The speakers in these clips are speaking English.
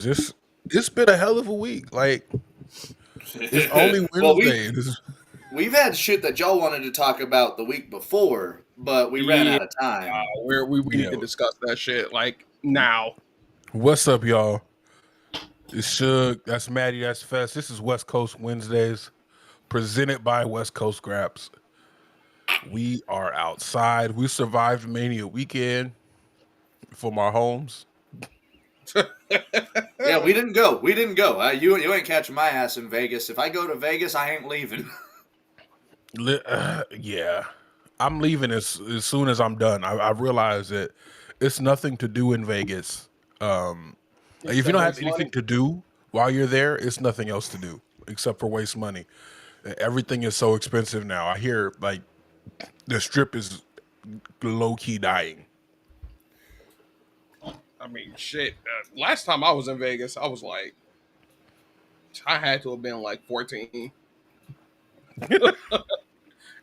This it's been a hell of a week. Like it's only Well, Wednesday. we've had shit that y'all wanted to talk about the week before, but we ran Yeah, out of time. we need Yeah. to discuss that shit like now. What's up, y'all? It's Suge. That's Maddie. That's Fest. This is West Coast Wednesdays, presented by West Coast Graps. We are outside. We survived Mania weekend from our homes. Yeah, we didn't go. We didn't go. You ain't catching my ass in Vegas. If I go to Vegas, I ain't leaving. Yeah, I'm leaving as soon as I'm done. I realize that it's nothing to do in Vegas. If you Except don't have waste anything money. to do while you're there, it's nothing else to do except for waste money. Everything is so expensive now. I hear like the strip is low key dying. I mean, shit. Last time I was in Vegas, I was like, I had to have been like 14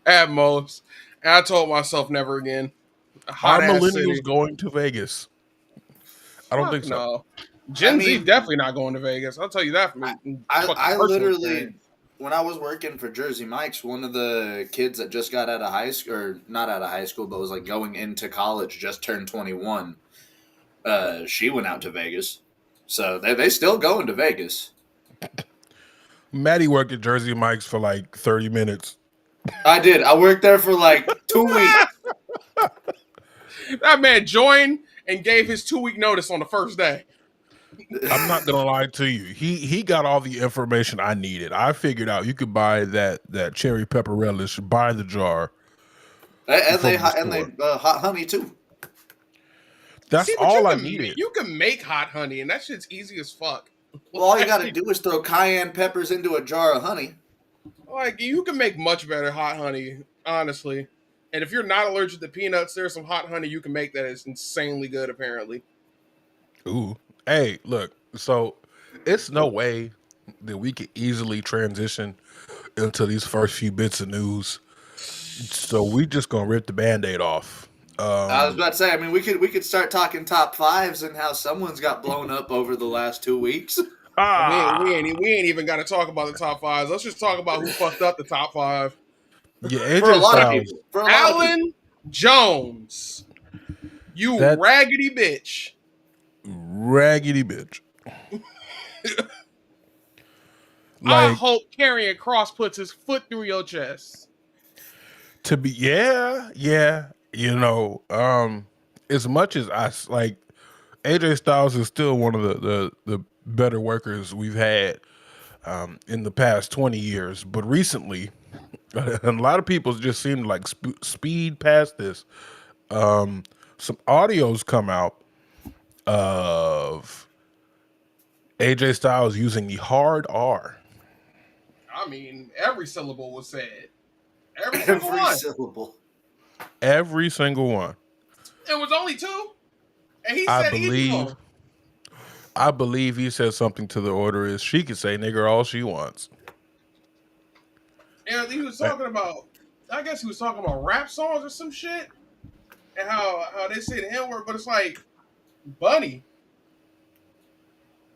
at most. And I told myself never again. A Are hot ass millennials city. going to Vegas? I don't think Fuck so. no. I Gen Z mean, definitely not going to Vegas. I'll tell you that from fucking I personal literally, experience. when I was working for Jersey Mike's, one of the kids that just got out of high school, or not out of high school, but was like going into college, just turned 21. She went out to Vegas, so they still going to Vegas. Maddie worked at Jersey Mike's for like 30 minutes. I did. I worked there for like 2 weeks. That man joined and gave his 2 week notice on the first day. I'm not gonna lie to you. He got all the information I needed. I figured out you could buy that cherry pepper relish, buy the jar and they from the and they store. hot honey too. That's See, but all I needed. you can make hot honey, and that shit's easy as fuck. Well, all you got to Like, do is throw cayenne peppers into a jar of honey. like you can make much better hot honey, honestly. And if you're not allergic to peanuts, there's some hot honey you can make that is insanely good, apparently. Ooh. Hey, look. So it's no way that we could easily transition into these first few bits of news. So we just gonna rip the band-aid off. I was about to say. I mean, we could start talking top fives and how someone's got blown up over the last 2 weeks. We ain't even got to talk about the top fives. Let's just talk about who fucked up the top five. Yeah, For a AJ lot of Styles. people. For a lot of people. Alan Jones, you That raggedy bitch. raggedy bitch. I Like hope carrying cross puts his foot through your chest. to be yeah, as much as like AJ Styles is still one of the better workers we've had in the past 20 years, but recently a lot of people just seem to like speed past this. Some audios come out of AJ Styles using the hard R. I mean, every syllable was said. Every single Every one. syllable. Every single one. It was only two. And he I said each of believe them. I believe he said something to the order is she could say nigger all she wants. And he was talking about, I guess he was talking about rap songs or some shit. And how they say the N word, but it's like, Bunny,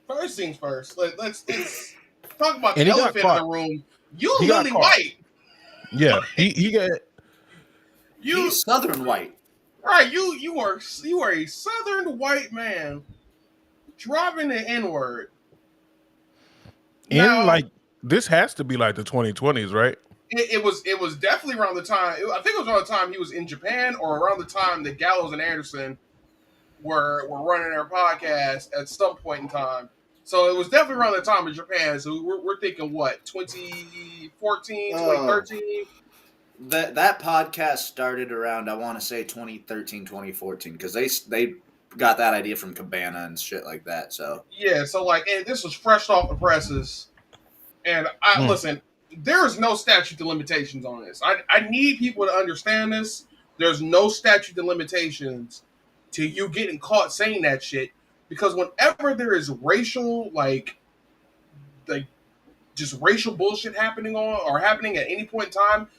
first things first. Let's talk about And the he got elephant in the caught. room. You He got lily caught. white. Yeah, Like, he got you He's Southern white. right, you are a southern white man dropping the N-word. in Now, like this has to be like the 2020s, right? it was definitely around the time, I think it was around the time he was in Japan, or around the time that Gallows and Anderson were running their podcast at some point in time. So it was definitely around the time in Japan. So we're thinking what, 2014, Oh, 2013? that podcast started around, I want to say 2013, 2014, because they got that idea from Cabana and shit like that. So Yeah, so like, and this was fresh off the presses. And I Mm. listen, there is no statute of limitations on this. I need people to understand this. There's no statute of limitations to you getting caught saying that shit. Because whenever there is racial, like just racial bullshit happening at any point in time,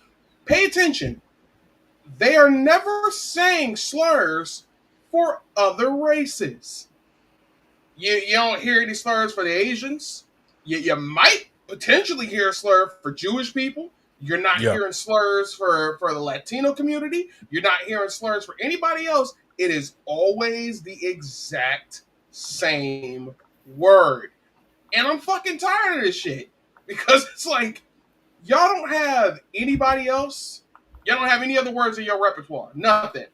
pay attention. They are never saying slurs for other races. You don't hear any slurs for the Asians. You might potentially hear a slur for Jewish people. You're not Yeah. hearing slurs for the Latino community. You're not hearing slurs for anybody else. It is always the exact same word. And I'm fucking tired of this shit. Because it's like, y'all don't have anybody else. Y'all don't have any other words in your repertoire. Nothing.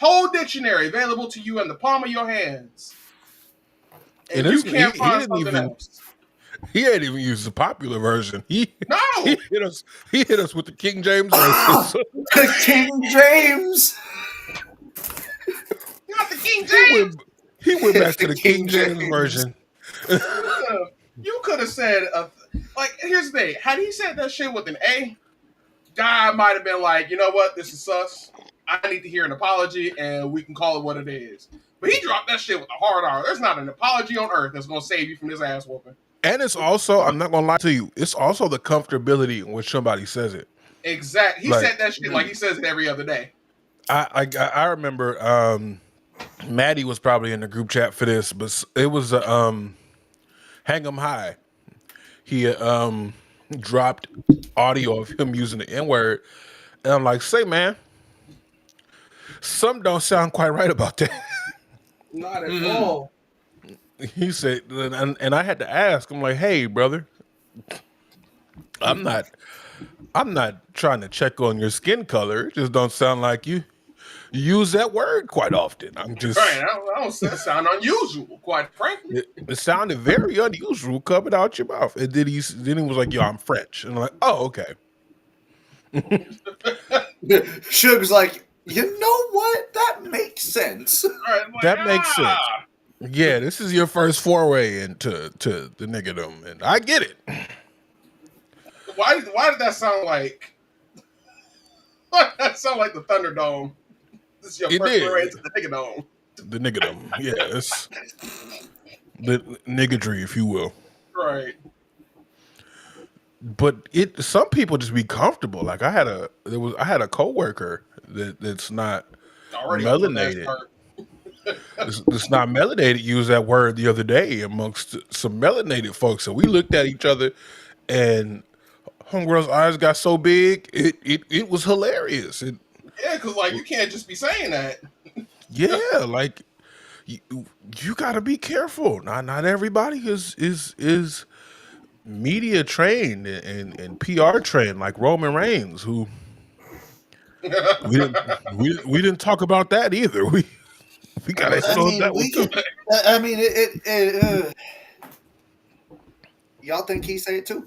Whole dictionary available to you in the palm of your hands. And you can't he find didn't something even else. he hadn't even used the popular version. No! He hit us with the King James Ah, version. the King James. Not the King he James! went he went back to The the King King James James. version. You could have said, like, here's the thing. Had he said that shit with an A, guy might have been like, you know what, this is sus. I need to hear an apology, and we can call it what it is. But he dropped that shit with a hard R. There's not an apology on earth that's going to save you from this ass whooping. And it's also, I'm not gonna lie to you, it's also the comfortability in which somebody says it. Exactly. He Like- said that shit like he says it every other day. I remember Maddie was probably in the group chat for this, but it was Hang 'em High. He dropped audio of him using the N-word, and I'm like, say man, something don't sound quite right about that. Not at all. He said, and I had to ask, I'm like, hey brother, I'm not trying to check on your skin color. It just don't sound like you use that word quite often. I'm just Right. I don't sound unusual, quite frankly. it sounded very unusual coming out your mouth. And then he was like, yo, I'm French. And I'm like, oh, okay. Suge's like, you know what? That makes sense. Right, like, That makes sense. Yeah, this is your first foray into the niggerdom, and I get it. Why did that sound like? Why did that sound like the Thunderdome? This is your It first did. foray into the Niggerdome. The niggerdom. Yeah, it's the niggardry, if you will. Right. But some people just be comfortable. Like I had a coworker that's not Already off to a bad melanated. start. It's not melanated. Used that word the other day amongst some melanated folks, and we looked at each other, and homegirl's eyes got so big, it was hilarious. Yeah, because like you can't just be saying that. Yeah, like you got to be careful. Not everybody is media trained and PR trained like Roman Reigns, who we didn't talk about that either. We gotta hit on that one too. I mean, y'all think he say it too?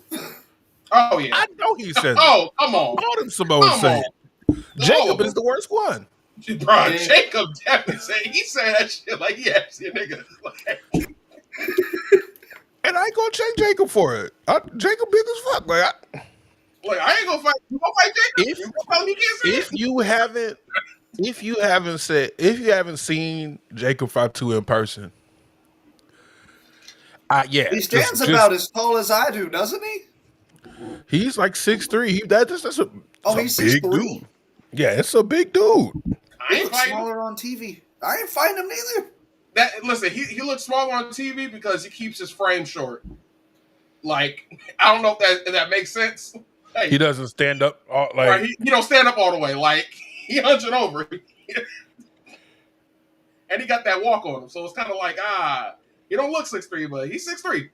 Oh yeah. I know he says Oh come on. all them Samoans Come say on. it. Jacob No. is the worst one. Bro, Yeah. Jacob definitely said he said that shit like he actually a nigga. Like, And I ain't gonna check Jacob for it. Jacob big as fuck. Like I ain't gonna fight. You gonna fight Jacob? If- You gonna tell me he can't say if you haven't seen Jacob Fatu in person, yeah, He stands just- about as tall as I do, doesn't he? he's like 6'3". That's a He's big 6'3"? dude. Yeah, it's a big dude. I He ain't looks fighting. smaller on TV. I ain't fighting him neither. Listen, he looks smaller on TV because he keeps his frame short. Like I don't know if that makes sense. Hey, He doesn't stand up like right, he don't stand up all the way. Like he hunching over, and he got that walk on him. So it's kind of like he don't look 6'3", but he's 6'3".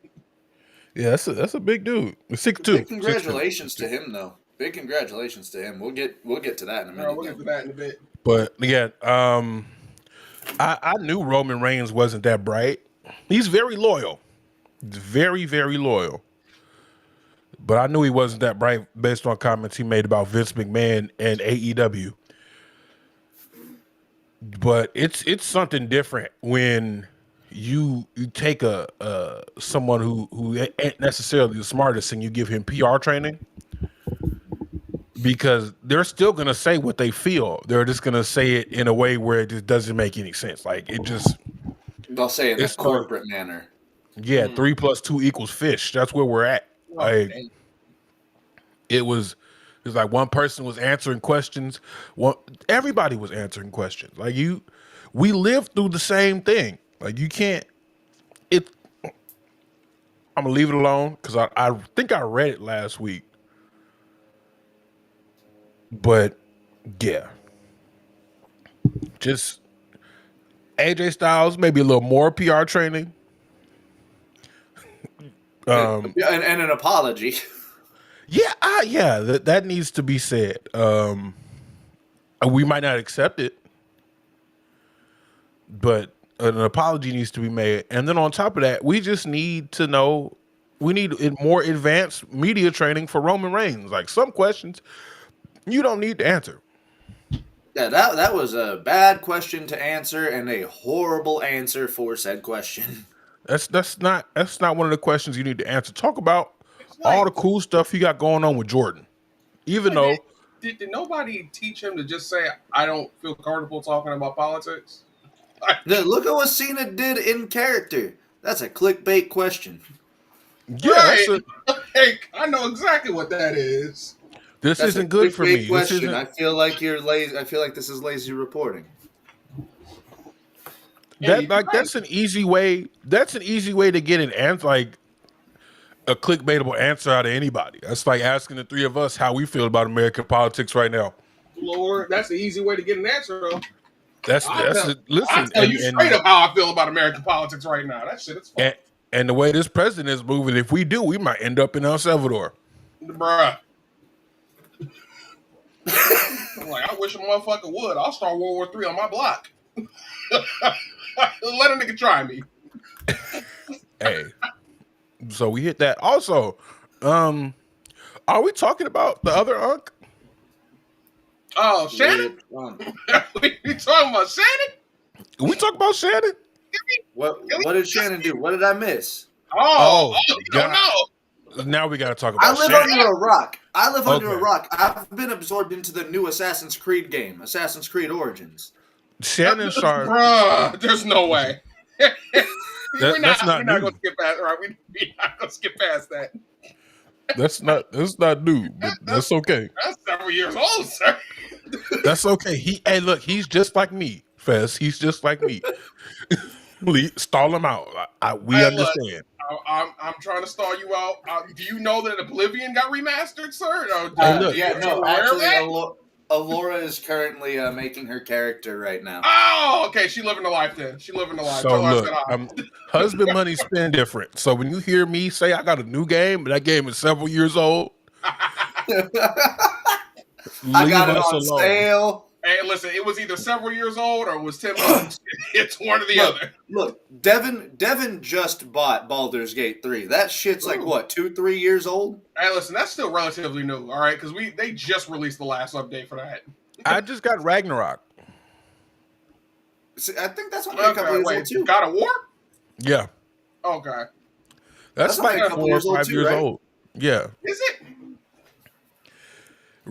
yeah, that's a big dude. 6'2". Big congratulations to him, though. Big congratulations to him. We'll get to that in a minute. We'll get to that in a bit. But yeah, I knew Roman Reigns wasn't that bright. He's very loyal. He's very, very loyal. But I knew he wasn't that bright based on comments he made about Vince McMahon and AEW. But it's something different when you take someone who ain't necessarily the smartest and you give him PR training, because they're still gonna say what they feel. They're just gonna say it in a way where it just doesn't make any sense. Like it just They'll say it in a It's corporate manner. 3 + 2 = fish. That's where we're at. Like dang. it's like one person was answering questions. Everybody was answering questions. Like we lived through the same thing. Like you can't it. I'm gonna leave it alone because I think I read it last week, but yeah, just AJ Styles maybe a little more PR training. And an apology. Yeah, yeah, that needs to be said. We might not accept it, but an apology needs to be made. And then on top of that, we just need to know we need more advanced media training for Roman Reigns. Like some questions you don't need to answer. Yeah, that was a bad question to answer and a horrible answer for said question. That's not one of the questions you need to answer. Talk about It's all like, the cool stuff you got going on with Jordan. Even like did, though did nobody teach him to just say, I don't feel comfortable talking about politics? Like, Now, look at what Cena did in character. That's a clickbait question. yeah, right. Like, I know exactly what that is. this That's a isn't good for clickbait me. This question. isn't I feel like you're lazy. I feel like this is lazy reporting. And you're like right. that's an easy way. That's an easy way to get an answer, like a clickbaitable answer out of anybody. That's like asking the three of us how we feel about American politics right now. Lord, that's the easy way to get an answer, though. That's it. I'll Listen, tell you straight up how I feel about American politics right now. That shit is fun. and the way this president is moving, if we do, we might end up in El Salvador. Bruh. I'm like, I wish a motherfucker would. I'll start World War III on my block. Let a nigga try me. Hey, so we hit that. Also, are we talking about the other Unc? Oh, Shannon? we talking about Shannon? We talk about Shannon? What did Shannon do? What did I miss? Oh, you don't God. know. Now we got to talk I about live Shannon. under a rock. I live under a Okay. rock. I've been absorbed into the new Assassin's Creed game, Assassin's Creed Origins. Shannon Sharp. Bruh, there's no way. we're That's not new. gonna skip past right. We're not gonna skip past that. That's not new, but that's okay. That's several years old, sir. That's okay. Hey, look, he's just like me, Fez. He's just like me. Stall him out. We Hey, understand. I'm trying to stall you out. Do you know that Oblivion got remastered, sir? Hey, look. Yeah, you no, aware of actually, that? Alora is currently making her character right now. Oh, okay. She living the life then. She living the life. So Tell her I look, said hi. husband money spend different. So when you hear me say I got a new game, but that game is several years old, I leave got it us on alone. sale. Hey, listen, it was either several years old or it was 10 months. It's one or the other. Look, Devin just bought Baldur's Gate 3. That shit's like, what, 2-3 years old? Hey, listen, that's still relatively new, all right? Because they just released the last update for that. I just got Ragnarok. See, I think that's only a couple years old, too. God of War? Yeah, Okay. that's only like a couple 4 or years old 5 too, years right? old. Yeah, Is it?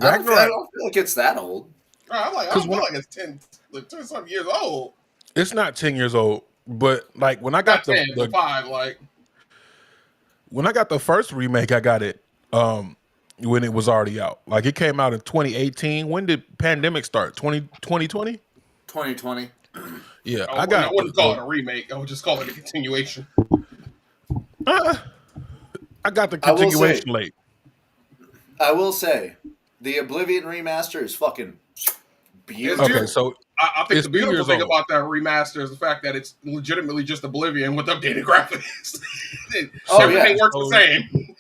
I Ragnarok. don't feel like it's that old. I'm like, I don't feel like it's 10, like 10 something years old. It's not 10 years old, but like when I got Not 10, the 5, like. when I got the first remake, I got it when it was already out. Like it came out in 2018. When did pandemic start? 2020? 2020. Yeah, I wouldn't call it a remake. I would just call it a continuation. I got the continuation late. I will say, the Oblivion remaster is fucking beautiful. Okay, so I think it's the 2 beautiful years thing old. about that remaster is the fact that it's legitimately just Oblivion with updated graphics. Everything works the same.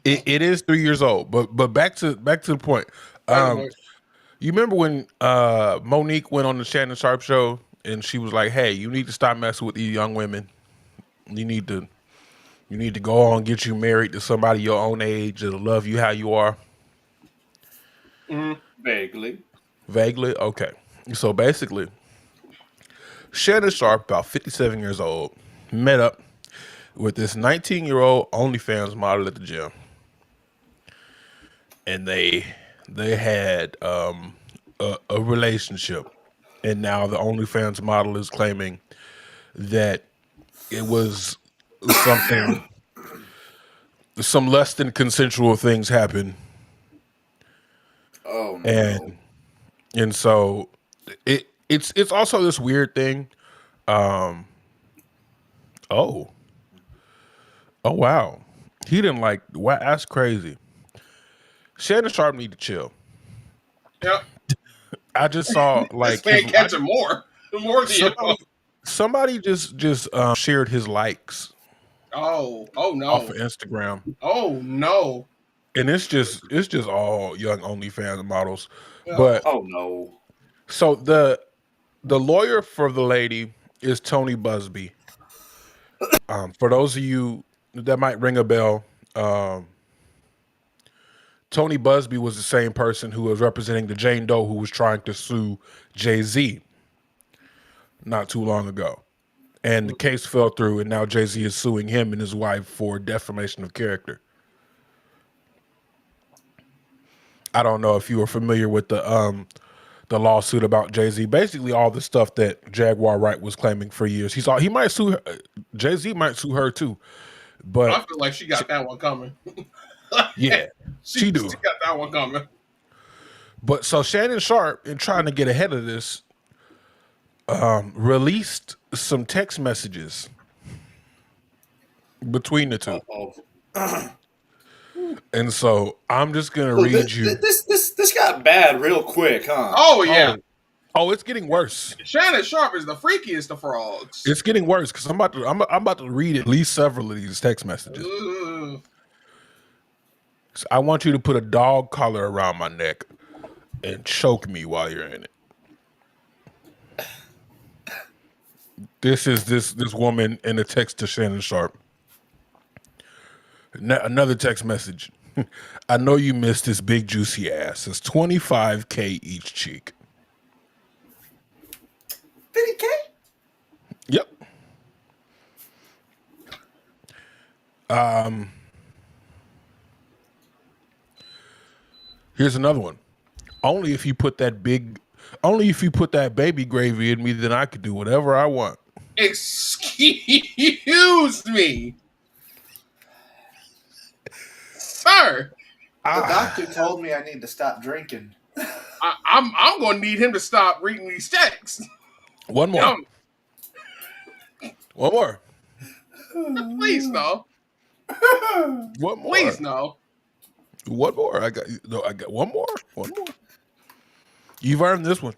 It is 3 years old, but back to the point. You remember when Monique went on the Shannon Sharp show and she was like, "Hey, you need to stop messing with these young women. You need to go on and get you married to somebody your own age that'll love you how you are." Vaguely. Vaguely, okay. So basically, Shannon Sharp, about 57 years old, met up with this 19-year-old OnlyFans model at the gym, and they had a relationship, and now the OnlyFans model is claiming that it was some less than consensual things happened. Oh no. And so it's also this weird thing. Oh, Oh wow, he didn't like. Wow, that's crazy. Shannon Sharp need to chill. Yep. I just saw This like man his. catching more than you. Somebody just shared his likes Oh off of no. Instagram, Oh no. and it's just all young OnlyFans models. Yep. But Oh no. so the lawyer for the lady is Tony Busby. For those of you that might ring a bell, um, Tony Busby was the same person who was representing the Jane Doe who was trying to sue Jay-Z not too long ago. And the case fell through, and now Jay-Z is suing him and his wife for defamation of character. I don't know if you were familiar with the lawsuit about Jay-Z. Basically, all the stuff that Jaguar Wright was claiming for years. He might sue her, Jay-Z might sue her too. I But feel like she got that one coming. yeah, she she do. got that one coming. But so Shannon Sharp, in trying to get ahead of this, released some text messages between the two. Uh-oh. And so I'm just gonna So read you. this got bad real quick, huh? Oh yeah. Oh, oh, it's getting worse. Shannon Sharp is the freakiest of frogs. It's getting worse because I'm about to read at least several of these text messages. Ugh. So I want you to put a dog collar around my neck and choke me while you're in it. This is this woman in a text to Shannon Sharp. Another text message. I know you missed this big juicy ass. It's $25K each cheek. 50K? Yep. Here's another one. Only if you put that baby gravy in me, then I could do whatever I want. Excuse me, sir. The doctor told me I need to stop drinking. I'm gonna need him to stop reading these texts. One more. One more. Please no. One more. Please no. One more. I got one more. One more. You've earned this one.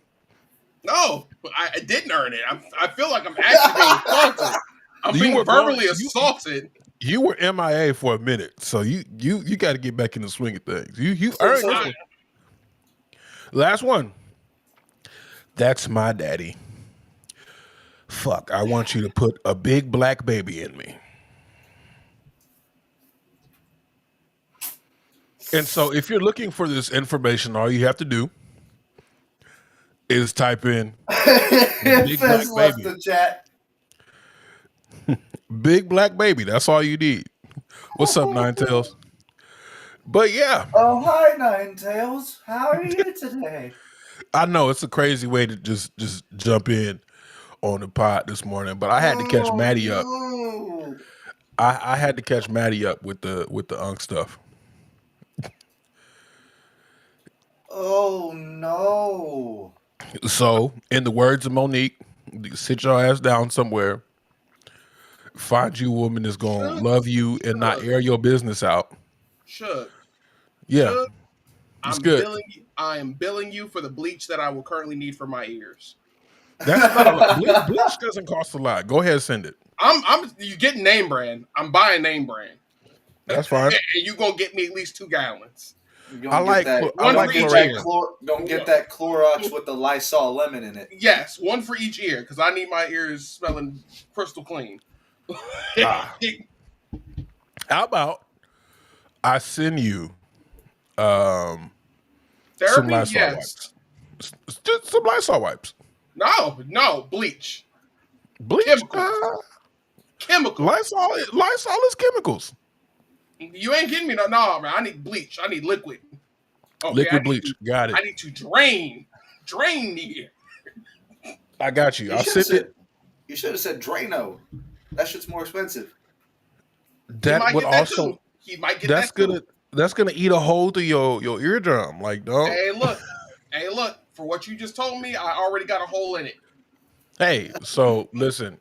No, I didn't earn it. I feel like I'm actually being assaulted. I'm being verbally assaulted. You were MIA for a minute, so you got to get back in the swing of things. You earned this one. Last one. That's my daddy. Fuck, I want you to put a big black baby in me. And so if you're looking for this information, all you have to do is type in big black left baby. the chat. Big black baby. That's all you need. What's up, Nine Tails? But yeah. Oh, hi, Nine Tails. How are you today? I know it's a crazy way to just jump in on the pod this morning, but I had to catch Maddie up. No. I had to catch Maddie up with the Unk stuff. Oh no. So, in the words of Monique, sit your ass down somewhere. Find you a woman that's gonna love you and not air your business out. Should. Yeah, Should. it's good. I am billing you for the bleach that I will currently need for my ears. That's not a lot. Bleach doesn't cost a lot. Go ahead, send it. You get name brand. I'm buying name brand. That's fine. And you gonna get me at least 2 gallons. I like Don't get that Clorox with the Lysol lemon in it. Yes, one for each ear because I need my ears smelling crystal clean. How about I send you some Therapy, Lysol yes. wipes. Just some Lysol wipes. No, bleach. Bleach. Chemical. Lysol is chemicals. You ain't getting me no, man. I need bleach. I need liquid. Okay, Liquid bleach. Got it. I need to drain the ear. I got you. I'll send it. You should have said Drano. That shit's more expensive. That would also. He might get that's that too. gonna. That's gonna eat a hole through your eardrum. Like, no. Hey, look. For what you just told me, I already got a hole in it. Hey, so listen.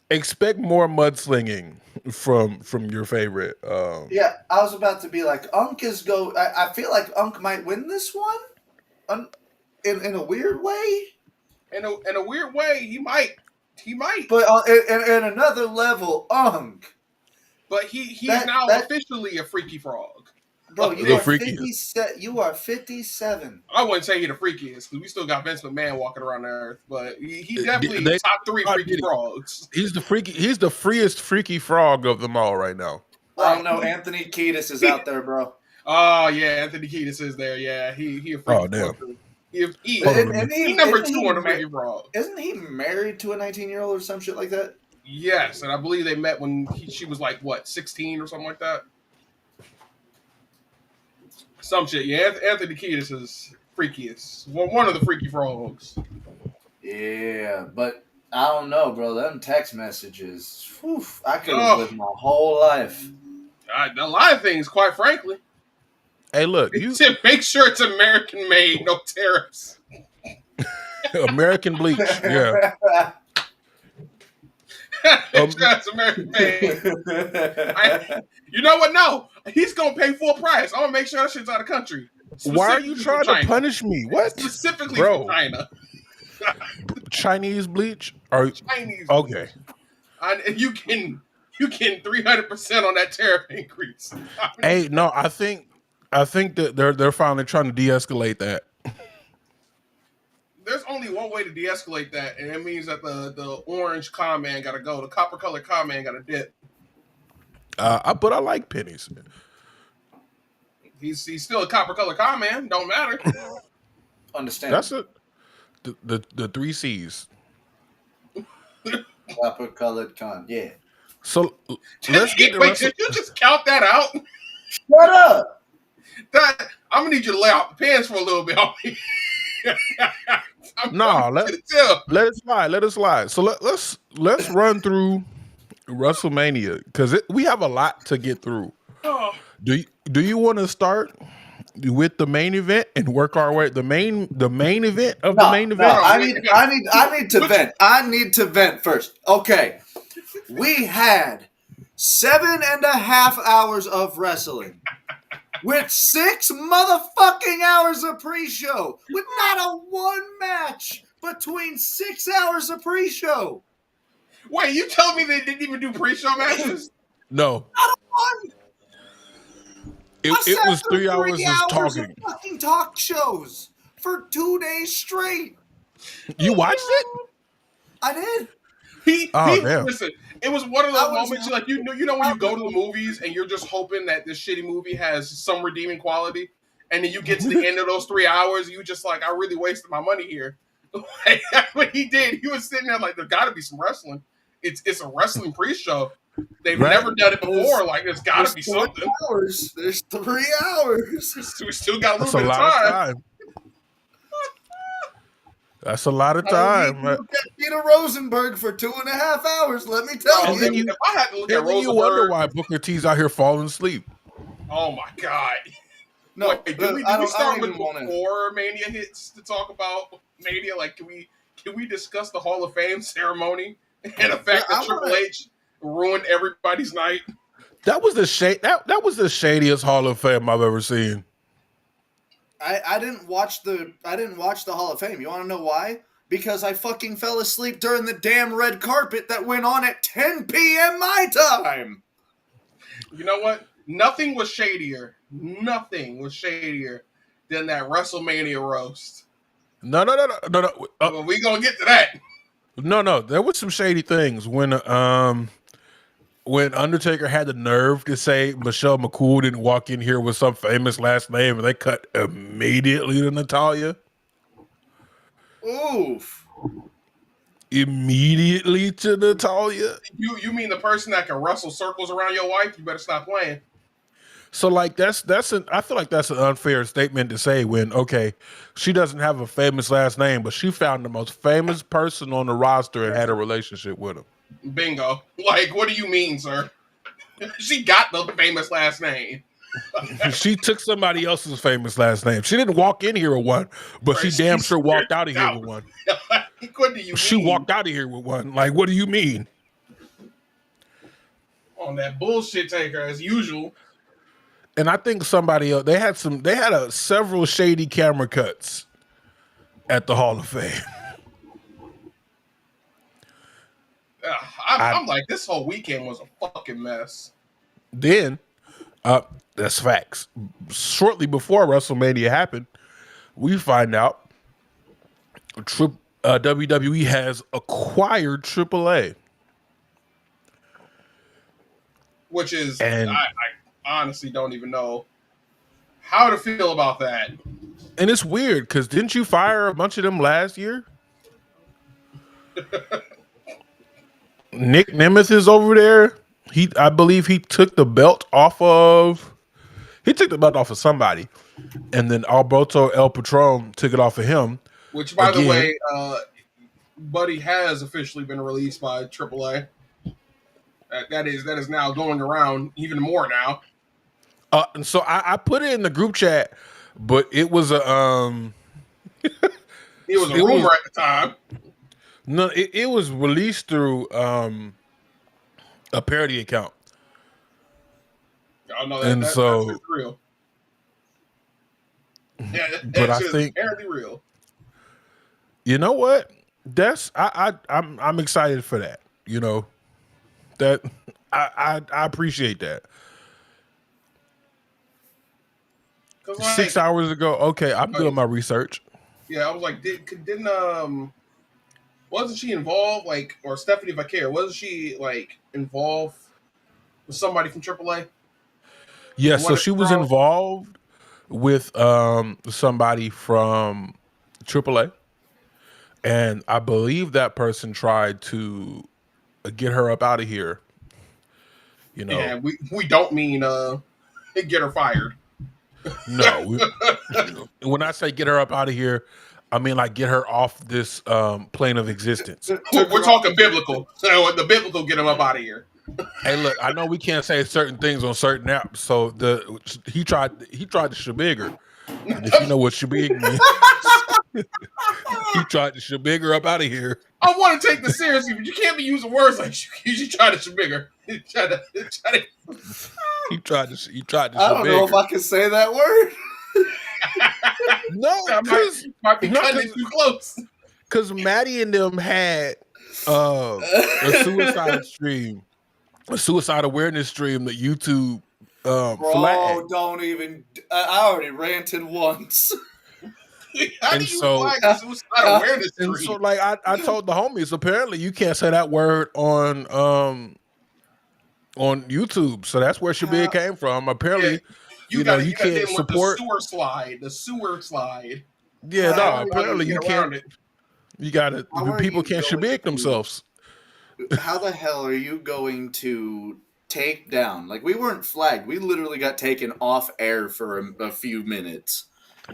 expect more mudslinging from your favorite. Yeah, I was about to be like, Unk is go. I feel like Unk might win this one, in a weird way. In a weird way, he might, But in another level, Unk. but he's That now that officially a freaky frog. bro, you The are freakiest. 57. You are 57. I wouldn't say he the freakiest because we still got Vince McMahon walking around the earth, but he definitely They top three freaky frogs. He's the freaky. He's the freest freaky frog of them all right now. I don't know. Anthony Kiedis is out there, bro. Oh yeah, Anthony Kiedis is there. Yeah, he a freaky Oh damn. frog too. He Hold on, And he number isn't 2 he on the ma- freaky frog. Isn't he married to a 19-year-old or some shit like that? Yes, and I believe they met when she was like what 16 or something like that. Some shit. Yeah, Anthony Kiedis is freakiest. One of the freaky frogs. Yeah, but I don't know, bro. Them text messages, whew, I could have Ugh. lived my whole life. A lot of things, quite frankly. Hey, look, you To make sure it's American made, no tariffs. American bleach. Yeah. Make sure it's American made. You know what? No, he's gonna pay full price. I'm gonna make sure that shit's out of country. Why are you Specifically trying to punish me? What? Specifically Bro. for China. Chinese bleach? Are Chinese. okay? You can 300% on that tariff increase. Hey, no, I think that they're finally trying to de-escalate that. There's only one way to de-escalate that, and it means that the orange con man gotta go. The copper colored con man gotta dip. But I like pennies. He's still a copper colored con man. Don't matter. Understand? That's it. The 3 C's. Copper colored con. Yeah. So let's get to Wait, did you just count that out? Shut up. I'm gonna need you to lay out the pants for a little bit. No, let it slide. Let it slide. So let's run through WrestleMania because we have a lot to get through. Oh, Do you want to start with the main event and work our way the main event of the main event? I need to vent. I need to vent first. Okay. We had 7.5 hours of wrestling with 6 motherfucking hours of pre-show with not a one match between 6 hours of pre-show. wait, you telling me they didn't even do pre-show matches? No. Not a one. It was 3 hours of talking. Of fucking talk shows for 2 days straight. You watched it? I did. Damn. Listen, it was one of those I was- moments like you know when you go to the movies and you're just hoping that this shitty movie has some redeeming quality, and then you get to the end of those 3 hours, you just like I really wasted my money here. Like, that's what he did. He was sitting there like there's got to be some wrestling. It's a wrestling pre-show. They've Right. never done it before. Like there's got to be 3 something. hours. There's 3 hours. We still got a That's little a bit of lot of time. time. That's a lot of I time. need to look at Peter Rosenberg for 2.5 hours. Let me tell And you. then you- If I had to look at And then you wonder Rosenberg, why Booker T's out here falling asleep. oh my god. No, Wait, do we I don't start with even wanna- before Mania hits to talk about Mania? Like, can we discuss the Hall of Fame ceremony and the fact Yeah, that I Triple wanna- H ruined everybody's night? That was the that was the shadiest Hall of Fame I've ever seen. I didn't watch the Hall of Fame. You want to know why? Because I fucking fell asleep during the damn red carpet that went on at 10 p.m. my time. You know what? Nothing was shadier. Nothing was shadier than that WrestleMania roast. No. Well, we gonna get to that. No. There was some shady things when Undertaker had the nerve to say Michelle McCool didn't walk in here with some famous last name, and they cut immediately to Natalia. Oof. Immediately to Natalia. You mean the person that can wrestle circles around your wife? You better stop playing. So like I feel like that's an unfair statement to say when she doesn't have a famous last name, but she found the most famous person on the roster and had a relationship with him. Bingo. Like, what do you mean, sir? She got the famous last name. She took somebody else's famous last name. She didn't walk in here with one, but she damn sure walked out of here with one. What do you She mean? walked out of here with one. Like, what do you mean? On that bullshit taker as usual. And I think somebody else they had several shady camera cuts at the Hall of Fame. I I'm like, this whole weekend was a fucking mess. then that's facts. Shortly before WrestleMania happened, we find out WWE has acquired AAA. Which is, And I honestly don't even know how to feel about that. it's weird because didn't you fire a bunch of them last year? Nick Nemeth is over there. I believe he took the belt off of. He took the belt off of somebody, and then Alberto El Patron took it off of him. Which, by the Again, way, Buddy has officially been released by AAA. That is now going around even more now. And so I put it in the group chat, but it was a It was a it rumor was at the time. no, it was released through a parody account, Y'all know and that's so, real. Yeah, but that I shit is think apparently real. you know what? That's I'm excited for that. You know that I appreciate that. Cause 6 hours ago, okay, I'm doing my research. yeah, I was like, didn't wasn't she involved, like, or Stephanie Vaquer, wasn't she like involved with somebody from AAA? Yeah, And so what she was involved with somebody from AAA, and I believe that person tried to get her up out of here. You know, and we don't mean get her fired. no, when I say get her up out of here, I mean like get her off this plane of existence. We're talking biblical, so the biblical get him up out of here. Hey, look, I know we can't say certain things on certain apps, so he tried to shabig her, and if you know what shabig means, he tried to shabig her up out of here. I want to take this seriously, but you can't be using words like you try to shoot bigger. Try to. He tried to I don't know shabig if her. I can say that word. No, might be cutting it too close. because Maddie and them had a suicide stream, a suicide awareness stream that YouTube Bro, flagged. don't even. I already ranted once. How And do you so- flag a suicide awareness And stream? so, like, I told the homies, apparently you can't say that word on YouTube. So that's where Shabir came from. Apparently, you know, got you to can't deal support. with the sewer slide. Yeah, How no. are you Apparently, you get can't. around it. You gotta. How are People you can't going Shabir to- themselves. How the hell are you going to take down? Like, we weren't flagged. We literally got taken off air for a few minutes.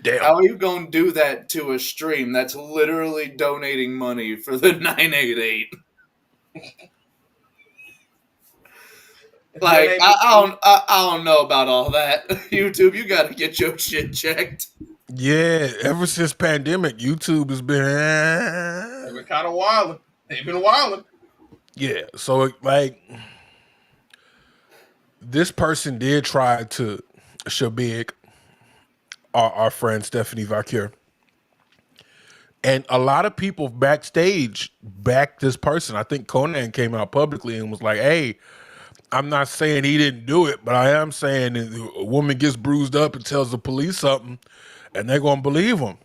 Damn. How are you going to do that to a stream that's literally donating money for the 988? Like, I don't know about all that. YouTube, you got to get your shit checked. Yeah, ever since pandemic, YouTube has been. They've been kind of wilding. They've been wilding. Yeah, so like this person did try to shabig our friend Stephanie Vaquer. And a lot of people backstage backed this person. I think Conan came out publicly and was like, hey, I'm not saying he didn't do it, but I am saying that a woman gets bruised up and tells the police something, and they're going to believe him.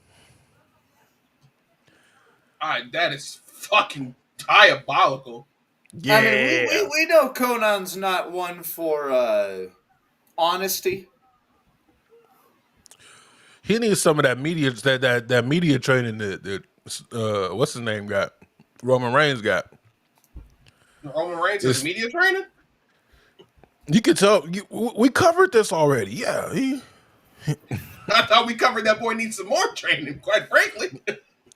That is fucking diabolical. Yeah. I mean, we know Conan's not one for honesty. He needs some of that media that media training that what's his name got? Roman Reigns got. Roman Reigns is media training? You can tell we covered this already. Yeah, I thought we covered that boy needs some more training, quite frankly.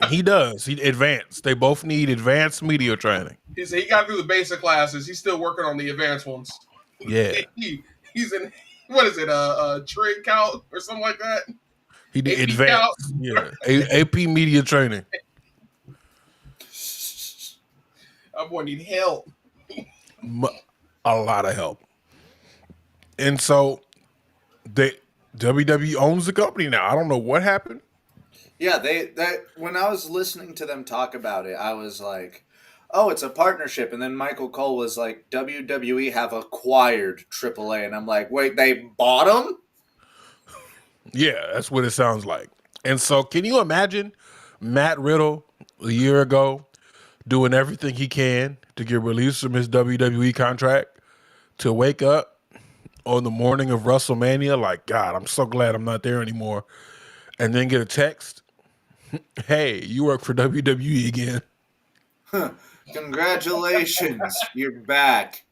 he does. He advanced. They both need advanced media training. He said he got through the basic classes. He's still working on the advanced ones. Yeah. He's in, what is it, a trig count or something like that? He did AP advanced. Yeah. AP media training. That boy need help. a lot of help. And so they WWE owns the company now. I don't know what happened. Yeah, they when I was listening to them talk about it, I was like, "Oh, it's a partnership." And then Michael Cole was like, "WWE have acquired AAA," and I'm like, "Wait, they bought them?" Yeah, that's what it sounds like. And so can you imagine Matt Riddle a year ago doing everything he can to get released from his WWE contract to wake up on the morning of WrestleMania like, God, I'm so glad I'm not there anymore, and then get a text, hey, you work for WWE again. Congratulations, you're back.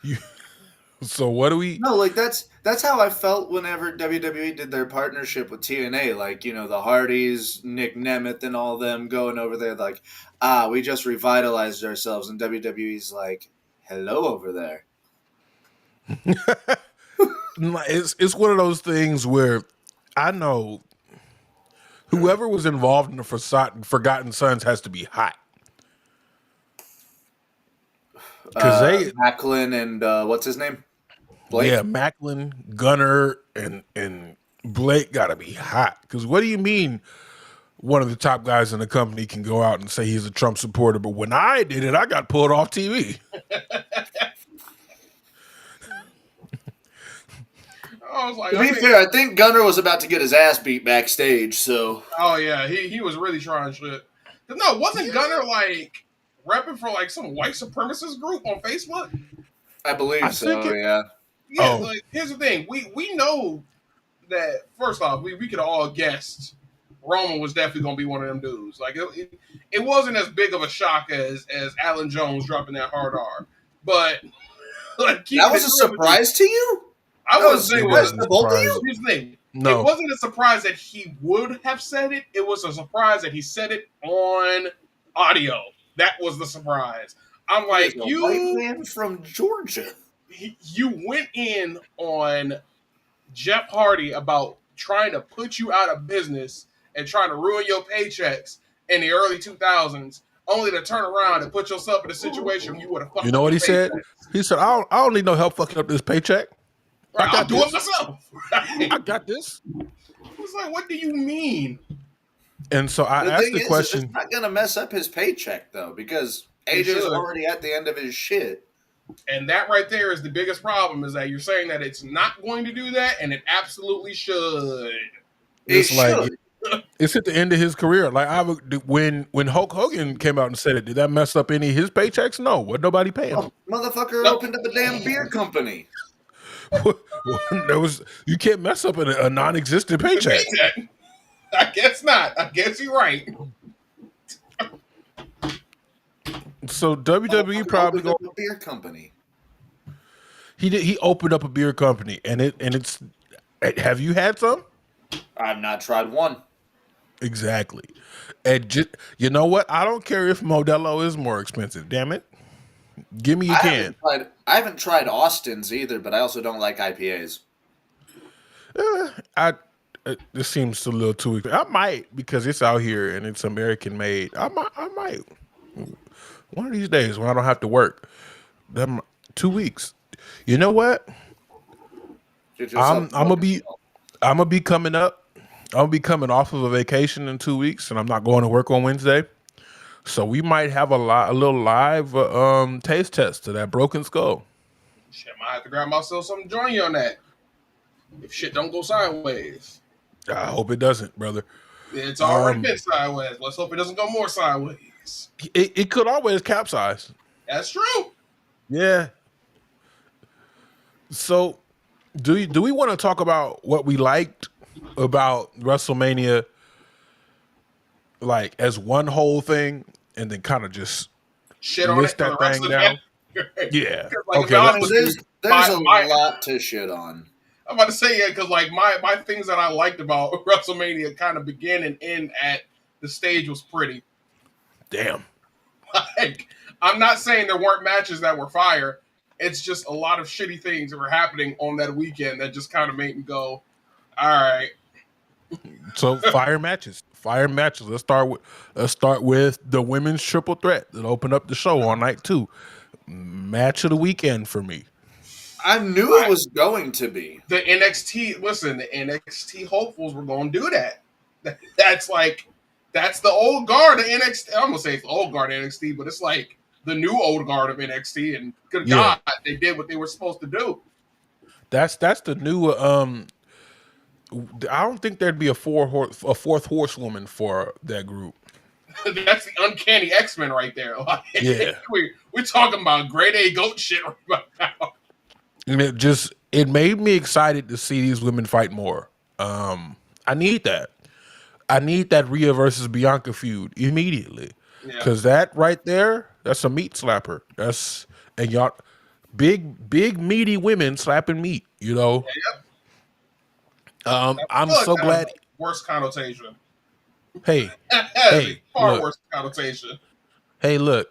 You, so what do we? No, like that's how I felt whenever WWE did their partnership with TNA. Like, the Hardys, Nick Nemeth, and all them going over there. Like, we just revitalized ourselves, and WWE's like, hello over there. It's one of those things where I know whoever was involved in the Forgotten Sons has to be hot because they, Macklin and what's his name? yeah, Blake. Macklin, Gunner, and Blake got to be hot. Because what do you mean? One of the top guys in the company can go out and say he's a Trump supporter, but when I did it, I got pulled off TV. I was like, To be fair, I think Gunner was about to get his ass beat backstage. So, oh yeah, he was really trying shit. No, wasn't Gunner like repping for like some white supremacist group on Facebook? I believe I think so. it. Yeah. Yeah, Oh, like here's the thing. We know that first off, we could all guessed Roman was definitely gonna be one of them dudes. Like it wasn't as big of a shock as Alan Jones dropping that hard R. But like That keeping it was a real with you, surprise to you? I That wouldn't was a say it it was surprise a wasn't to both of surprising. you? here's the thing. It No, wasn't a surprise that he would have said it. It was a surprise that he said it on audio. That was the surprise. I'm He is like, a white man from Georgia. you went in on Jeff Hardy about trying to put you out of business and trying to ruin your paychecks in the early 2000s, only to turn around and put yourself in a situation where you would have you fucked know up what your he said? paychecks. He said, I don't need no help fucking up this paycheck. I Right, I'll got do it this. myself. Right? I got this. It's like, what do you mean? And so I The asked thing the is, it's question. not going to mess up his paycheck, though, because It AJ's should. already at the end of his shit. And that right there is the biggest problem is that you're saying that it's not going to do that, and it absolutely should. It It's like should. it's at the end of his career. Like when Hulk Hogan came out and said it, did that mess up any of his paychecks? No, what nobody paying him. Motherfucker Nope. opened up a damn beer company. There was you can't mess up a non-existent paycheck. Paycheck. I guess not. I guess you're right. So WWE Motherfucker probably opened go. up a beer company. He opened up a beer company and it's. Have you had some? I've not tried one. Exactly. And you know what? I don't care if Modelo is more expensive. Damn it, give me a can. I haven't tried Austin's either, but I also don't like IPAs. I this seems a little too. I might because it's out here and it's American made. I might one of these days when I don't have to work. Them 2 weeks. You know what? Get yourself I'm gonna be yourself. I'm gonna be coming up. I'm gonna be coming off of a vacation in 2 weeks, and I'm not going to work on Wednesday. So we might have a little live taste test to that Broken Skull. Shit, might have to grab myself something to join you on that. If shit don't go sideways. I hope it doesn't, brother. It's already been sideways. Let's hope it doesn't go more sideways. It could always capsize. That's true. Yeah. So do we want to talk about what we liked about WrestleMania, like as one whole thing, and then kind of just Shit on list it for that the rest thing of the down? day. Yeah. Like, Okay. I mean, there's a my, lot to shit on. I'm about to say, yeah, because like my things that I liked about WrestleMania kind of begin and end at the stage was pretty. Damn. Like, I'm not saying there weren't matches that were fire. It's just a lot of shitty things that were happening on that weekend that just kind of made me go, all right. So fire matches. Fire matches. Let's start with the women's triple threat that opened up the show on night 2. Match of the weekend for me. I knew it was going to be. The NXT, listen, the NXT hopefuls were going to do that. That's like, that's the old guard of NXT. I'm going to say it's the old guard of NXT, but it's like the new old guard of NXT. And good Yeah, God, they did what they were supposed to do. that's the new. I don't think there'd be a fourth horsewoman for that group. That's the uncanny X-Men right there. Like, Yeah, we're talking about grade A goat shit right now. and it made me excited to see these women fight more. I need that. I need that Rhea versus Bianca feud immediately Yeah. because that right there, that's a meat slapper. And y'all, big meaty women slapping meat. Yeah. I I'm feel like so that has glad. a worse connotation. Hey, That has a hey, far look, worse connotation. hey, look.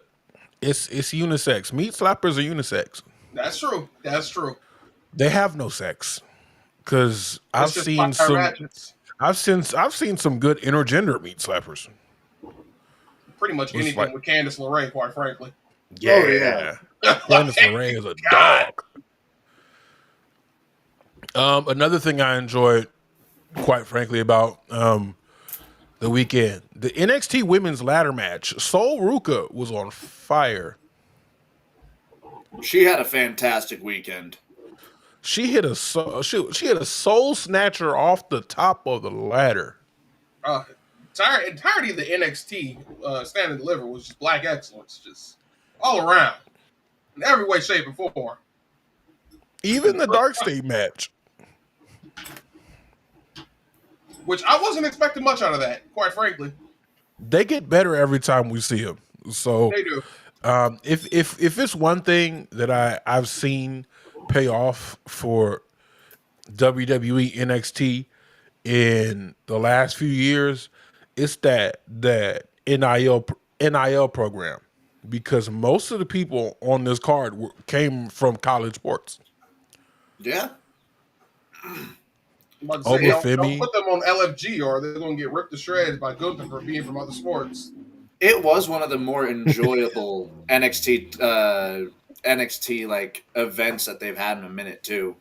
It's unisex. Meat slappers are unisex. That's true. That's true. They have no sex because It's just fire matches. I've seen some good intergender meat slappers. Pretty much It's anything like, with Candice LeRae, quite frankly. Oh yeah. yeah, Candice LeRae is a God. dog. Another thing I enjoyed, quite frankly, about the weekend, the NXT Women's Ladder match. Sol Ruka was on fire. She had a fantastic weekend. She hit she hit a soul snatcher off the top of the ladder. Uh, entirety of the NXT Stand and Deliver was just black excellence, just all around, in every way, shape, and form. Even the Dark State match. Which I wasn't expecting much out of that, quite frankly. They get better every time we see them. So They do. if it's one thing that I've seen pay off for WWE NXT in the last few years, it's that NIL program because most of the people on this card came from college sports. Yeah. I'm about to say, don't Obafemi, put them on LFG or they're going to get ripped to shreds by Gunther for being from other sports. It was one of the more enjoyable NXT like events that they've had in a minute too.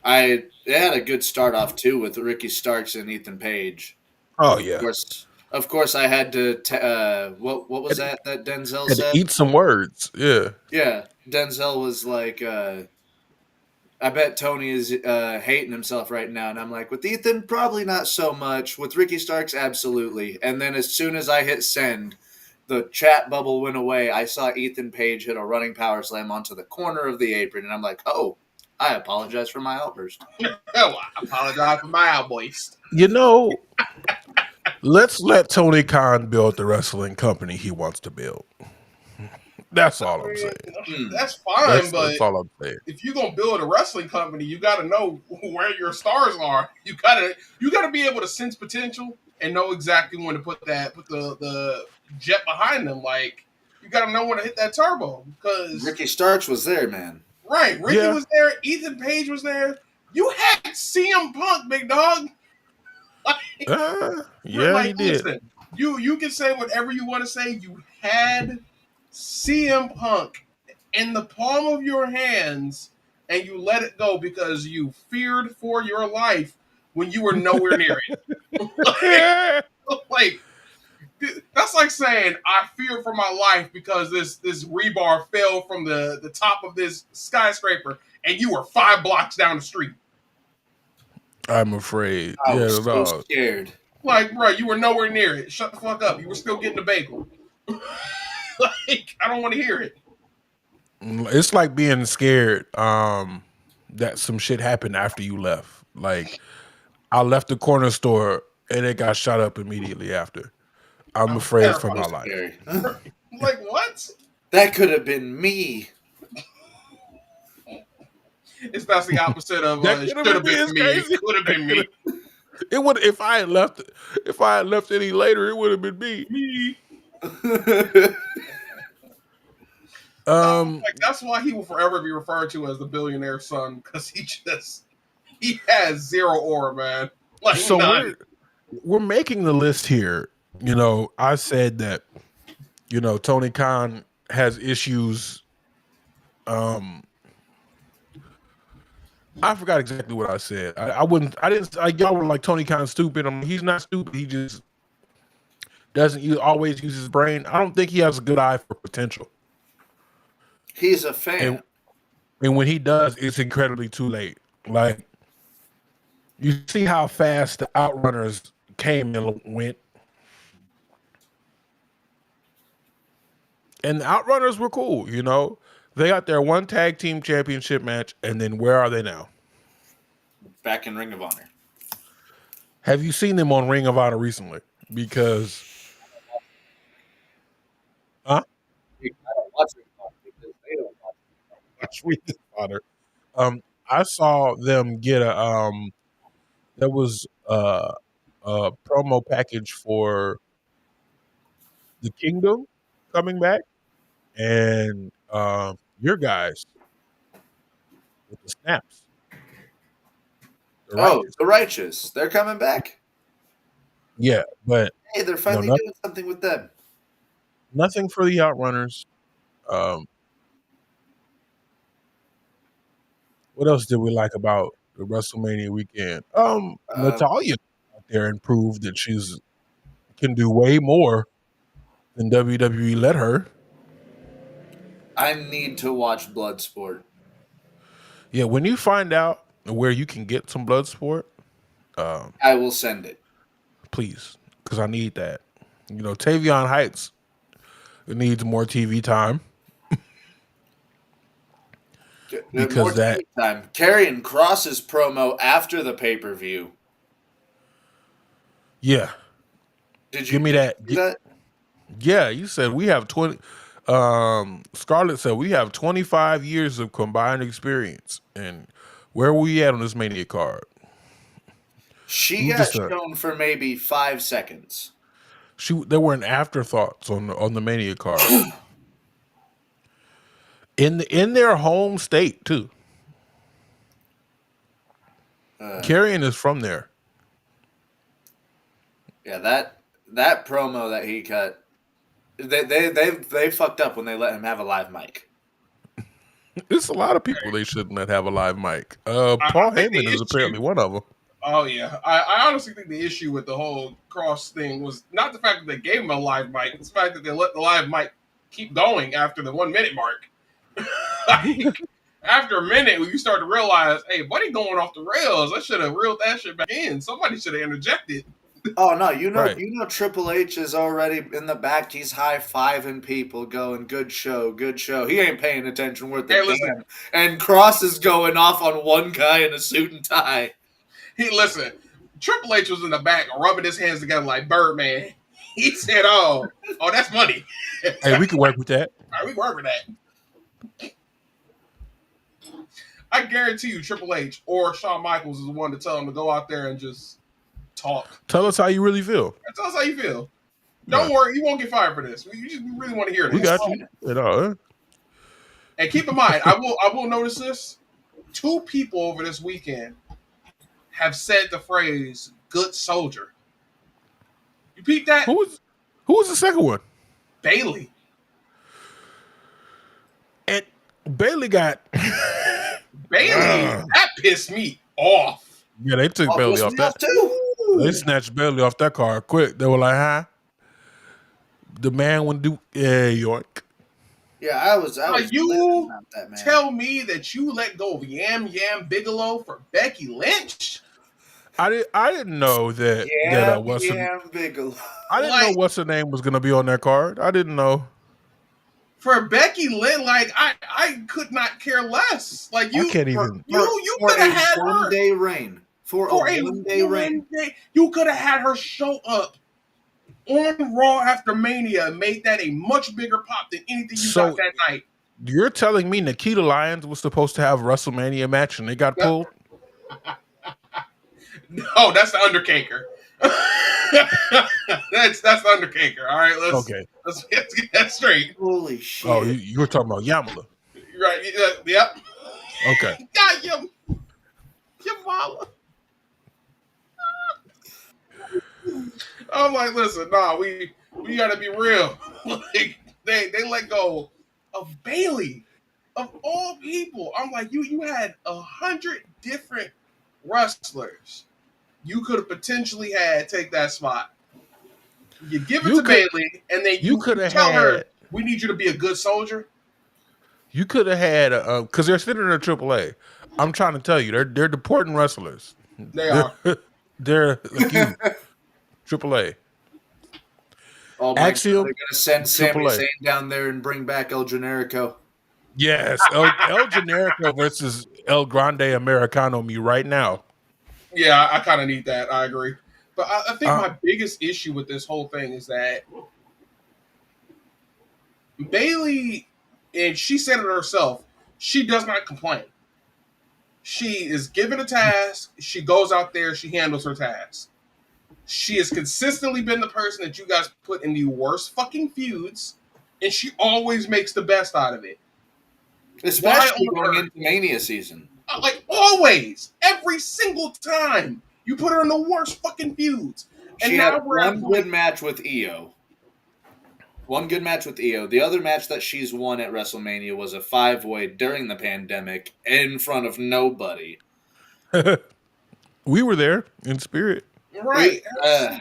It had a good start off too with Ricky Starks and Ethan Page. oh Of yeah, course, of course, I had to. What was that Denzel had to said? eat some words. Yeah, Yeah, Denzel was like, I bet Tony is hating himself right now. And I'm like, with Ethan, probably not so much. With Ricky Starks, absolutely. And then as soon as I hit send, the chat bubble went away. I saw Ethan Page hit a running power slam onto the corner of the apron. And I'm like, oh, I apologize for my outburst. Oh, I apologize for my outburst. you know, let's let Tony Khan build the wrestling company he wants to build. That's all I'm saying. That's fine, but That's all I'm saying. if you're gonna build a wrestling company, you got to know where your stars are. You gotta be able to sense potential and know exactly when to put the jet behind them. Like you got to know when to hit that turbo because Ricky Starks was there, man. right, Ricky Yeah. was there, Ethan Page was there. You had CM Punk, big dog. Yeah, he did. Listen, you can say whatever you want to say. You had CM Punk in the palm of your hands, and you let it go because you feared for your life when you were nowhere near it. like that's like saying I fear for my life because this rebar fell from the top of this skyscraper, and you were 5 blocks down the street. I'm afraid. I Yeah, was so no. scared. Like, bro, you were nowhere near it. Shut the fuck up. You were still getting the bagel. Like, I don't want to hear it. It's like being scared that some shit happened after you left. Like I left the corner store and it got shot up immediately after. I'm afraid for my life. Scary. Like, what? That could have been me. That's the opposite of That it could've should have been been me. crazy. It could have been me. It would if I had left any later, it would have been me. Me. Um Like, that's why he will forever be referred to as the billionaire son, because he has zero aura, man. Like, so none. we're making the list here. I said that, Tony Khan has issues. I forgot exactly what I said. I wouldn't. I didn't. Y'all were like Tony kind of stupid. He's not stupid. He just doesn't always use his brain. I don't think he has a good eye for potential. He's a And fan. and when he does, it's incredibly too late. Like you see how fast the Outrunners came and went, and the Outrunners were cool. You know, they got their one tag team championship match, and then where are they now? Back in Ring of Honor. Have you seen them on Ring of Honor recently? Because huh? I don't watch Ring of Honor because they don't watch. Watch Ring of Honor. I saw them get a there was a promo package for the Kingdom coming back, and your guys with the snaps, the Oh, righteous. the Righteous. They're coming back. Yeah, but Hey, they're finally no, doing something with them. nothing for the Outrunners. Um, what else did we like about the WrestleMania weekend? Natalia out there and proved that she's can do way more than WWE let her. I need to watch Bloodsport. Yeah, when you find out where you can get some blood sport, I will send it. please, because I need that. You know, Tavion Heights needs more TV time More because that. TV time. Karrion Cross's promo after the pay per view. Yeah, give me Did that. you see that? Yeah, you said we have 20. Scarlett said we have 25 years of combined experience, and where were we at on this Mania card? She We were got just a shown for maybe 5 seconds. there were an afterthoughts on the Mania card in their home state too. Carrion is from there. Yeah, that promo that he cut, they fucked up when they let him have a live mic. There's a lot of people they shouldn't let have a live mic. I Paul think the Heyman is apparently issue. one of them. Oh yeah, I honestly think the issue with the whole Cross thing was not the fact that they gave him a live mic; it's the fact that they let the live mic keep going after the 1 minute mark. Like, after a minute, when you start to realize, hey, buddy, going off the rails. I should have reeled that shit back in. Somebody should have interjected. Oh no, Right. you know Triple H is already in the back. He's high fiving people, going, "Good show, good show." He ain't paying attention worth Hey, a listen, damn. And Cross is going off on one guy in a suit and tie. listen. Triple H was in the back rubbing his hands together like Birdman. He said, "Oh, that's money. Hey, we can work with that. All right, we work with that." I guarantee you, Triple H or Shawn Michaels is the one to tell him to go out there and just talk. Tell us how you really feel. Tell us how you feel. Yeah. Don't worry, you won't get fired for this. We really want to hear We this. got you. You know, And keep in mind, I will notice this. 2 people over this weekend have said the phrase "good soldier." You peep that? who was the second one? Bailey. And Bailey got Bailey, that pissed me off. yeah, they took Oh, Bailey pissed off me that. off too. They snatched Bailey off that car quick. They were like, huh? The man would do York. Yeah, I was You livid about that, man. tell me that you let go of Yam Yam Bigelow for Becky Lynch? I didn't know that Bigelow. I didn't know what's her name was gonna be on that card. I didn't know. For Becky Lynch, like I could not care less. Like I can't even. you could have had her 1 day reign. For a 1 day reign. You could have had her show up on Raw after Mania and made that a much bigger pop than anything you got that night. You're telling me Nikita Lyons was supposed to have a WrestleMania match and they got pulled? No, that's the Undertaker. that's the Undertaker. All right, let's get that straight. Holy shit! Oh, you were talking about Yamala, right? Yep. Okay. Got Yamala. I'm like, listen, nah, we got to be real. Like, they let go of Bailey, of all people. I'm like, you had 100 different wrestlers you could have potentially had take that spot. You give it You to could Bailey, and then you you could have tell her, had "We need you to be a good soldier." you could have had because they're sitting in a AAA. I'm trying to tell you, they're deporting wrestlers. They They're are. they're like you, AAA. Oh my god, they're Axiom, gonna send Sami AAA. Zayn down there and bring back El Generico. Yes, El Generico versus El Grande Americano me right now. Yeah, I kind of need that. I agree. But I think Uh, my biggest issue with this whole thing is that Bailey, and she said it herself, she does not complain. She is given a task, she goes out there, she handles her task. She has consistently been the person that you guys put in the worst fucking feuds, and she always makes the best out of it. Why Especially on going earth? into Mania season. Like always, every single time, you put her in the worst fucking feuds, and She had now we're at a one good point. match with Io. One good match with Io. The other match that she's won at WrestleMania was a 5-way during the pandemic in front of nobody. we were there in spirit. Right?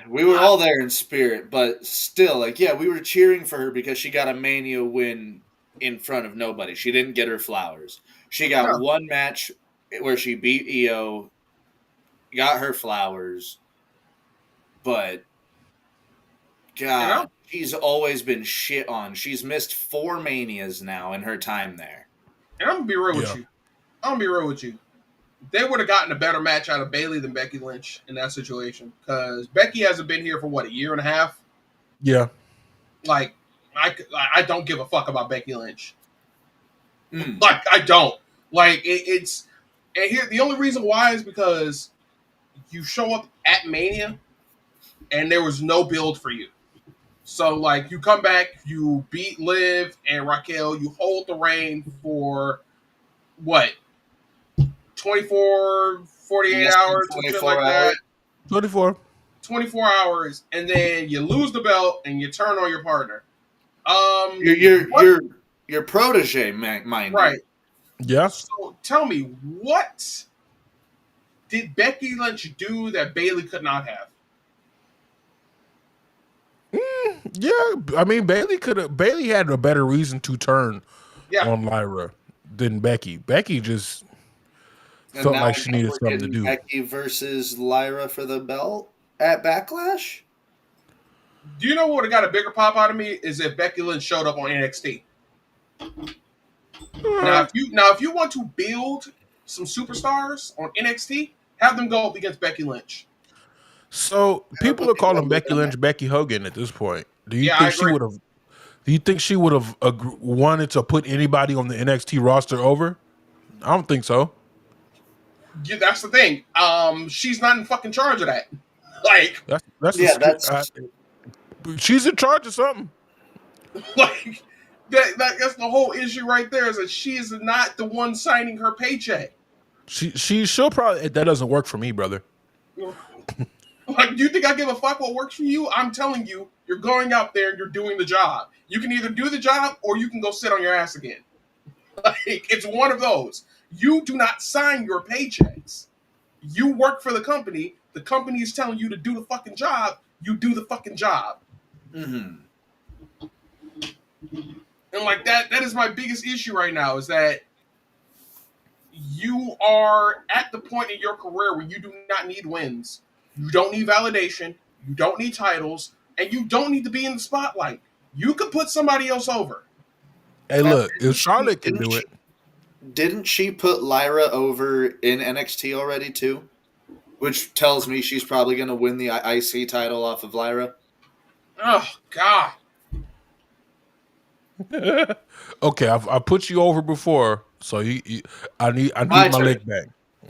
We were all there in spirit, but still, like, yeah, we were cheering for her because she got a Mania win in front of nobody. She didn't get her flowers. She got No, one match where she beat Io, got her flowers, but you know. God, she's always been shit on. She's missed 4 Manias now in her time there. And I'm gonna be real with Yeah, you. I'm gonna be real with you. They would have gotten a better match out of Bailey than Becky Lynch in that situation because Becky hasn't been here for what, a year and a half. yeah. Like, I don't give a fuck about Becky Lynch. Mm. Like, I don't. Like, it's and here the only reason why is because you show up at Mania and there was no build for you. So like you come back, you beat Liv and Raquel, you hold the reign for what, 24, 48 Less than hours, some shit 24 like that. hours. 24. 24 hours, and then you lose the belt and you turn on your partner. Your your What? your your protege, mind you. Right. Yeah, So tell me, what did Becky Lynch do that Bailey could not have? yeah. I mean, Bailey had a better reason to turn Yeah. on Lyra than Becky. Becky just And felt now like I she guess needed we're something to getting do. Becky versus Lyra for the belt at Backlash. Do you know what would have got a bigger pop out of me is if Becky Lynch showed up on NXT. Uh, Now if you want to build some superstars on NXT, have them go up against Becky Lynch. so That people would are be well calling Becky done. Lynch Becky Hogan at this point. Do you Yeah, I think she agree. would have? Do you think she would have wanted to put anybody on the NXT roster over? I don't think so. Yeah, that's the thing. She's not in fucking charge of that. Like, That's the Yeah, that's she's in charge of something. like that's the whole issue right there is that she is not the one signing her paycheck. She'll probably that doesn't work for me, brother. Like, do you think I give a fuck what works for you? I'm telling you, you're going out there and you're doing the job. You can either do the job or you can go sit on your ass again. Like, it's one of those. You do not sign your paychecks. You work for the company. The company is telling you to do the fucking job. You do the fucking job. mhm. And like that is my biggest issue right now is that you are at the point in your career where you do not need wins. You don't need validation. You don't need titles. And you don't need to be in the spotlight. You could put somebody else over. Hey, Now, look, if Charlotte can do it, didn't she put Lyra over in NXT already too? Which tells me she's probably going to win the IC title off of Lyra. Oh, God. okay, I put you over before, so I need My my turn. leg back.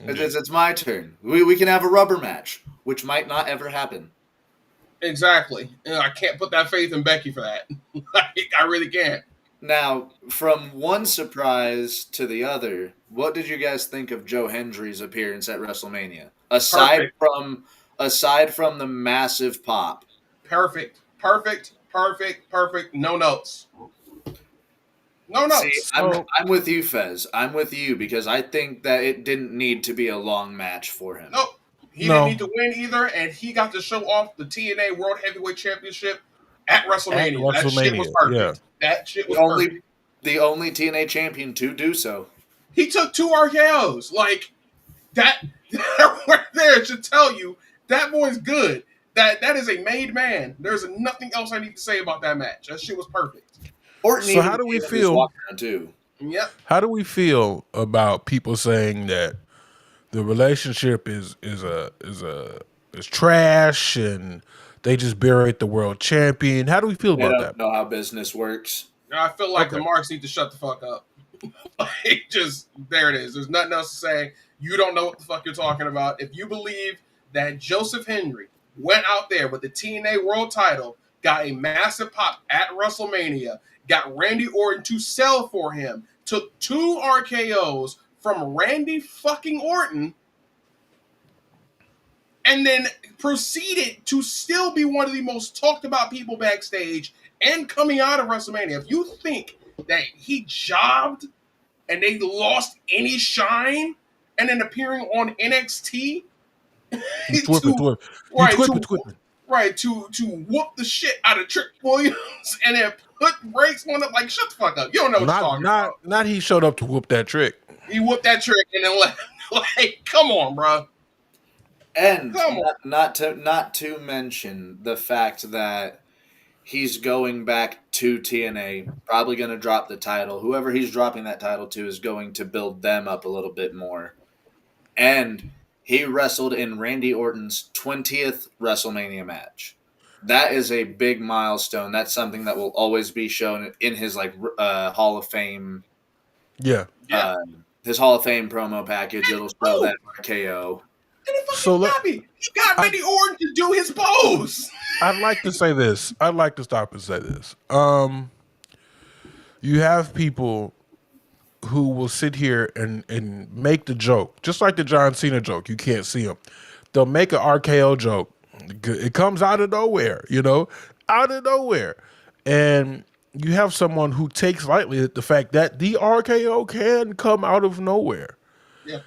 It's my turn. We can have a rubber match, which might not ever happen. Exactly. And I can't put that faith in Becky for that. Like, I really can't. Now, from one surprise to the other, what did you guys think of Joe Hendry's appearance at WrestleMania? Perfect. Aside from the massive pop. Perfect. Perfect. Perfect. Perfect. No notes. No See, notes. So I'm with you, Fez. I'm with you because I think that it didn't need to be a long match for him. Nope. He didn't need no, to win either, and he got to show off the TNA World Heavyweight Championship at at WrestleMania. That shit was WrestleMania, yeah. perfect. That shit The was perfect. only TNA champion to do so. He took 2 RKO's. Like that right there should tell you that boy's good. That is a made man. There's nothing else I need to say about that match. That shit was perfect. Orton So even how do we gave him his feel? walk around too. Yep. How do we feel about people saying that the relationship is trash and they just buried the world champion? How do we feel They about that? don't know how business works. I feel like the Okay. Marks need to shut the fuck up. Like, just there it is. There's nothing else to say. You don't know what the fuck you're talking about. If you believe that Joseph Henry went out there with the TNA World Title, got a massive pop at WrestleMania, got Randy Orton to sell for him, took 2 RKO's from Randy fucking Orton, and then proceeded to still be one of the most talked about people backstage and coming out of WrestleMania. If you think that he jobbed and they lost any shine and then appearing on NXT He's twipping, to twipping. He right twipping, to twipping. right to whoop the shit out of Trick Williams and then put brakes on it, like shut the fuck up. You don't know what you're Not talking about. not not he showed up to whoop that trick. He whooped that trick and then left. Like, come on, bro. And Come on. not to mention the fact that he's going back to TNA, probably going to drop the title. Whoever he's dropping that title to is going to build them up a little bit more. And he wrestled in Randy Orton's 20th WrestleMania match. That is a big milestone. That's something that will always be shown in his Hall of Fame, Yeah. Yeah. his Hall of Fame promo package. It'll show Oh, that RKO. and he So fucking got me. He got I, Randy Orton to do his pose. I'd like to say this. I'd like to stop and say this. You have people who will sit here and make the joke, just like the John Cena joke. You can't see them. They'll make an RKO joke. It comes out of nowhere, out of nowhere. And you have someone who takes lightly the fact that the RKO can come out of nowhere. Yeah.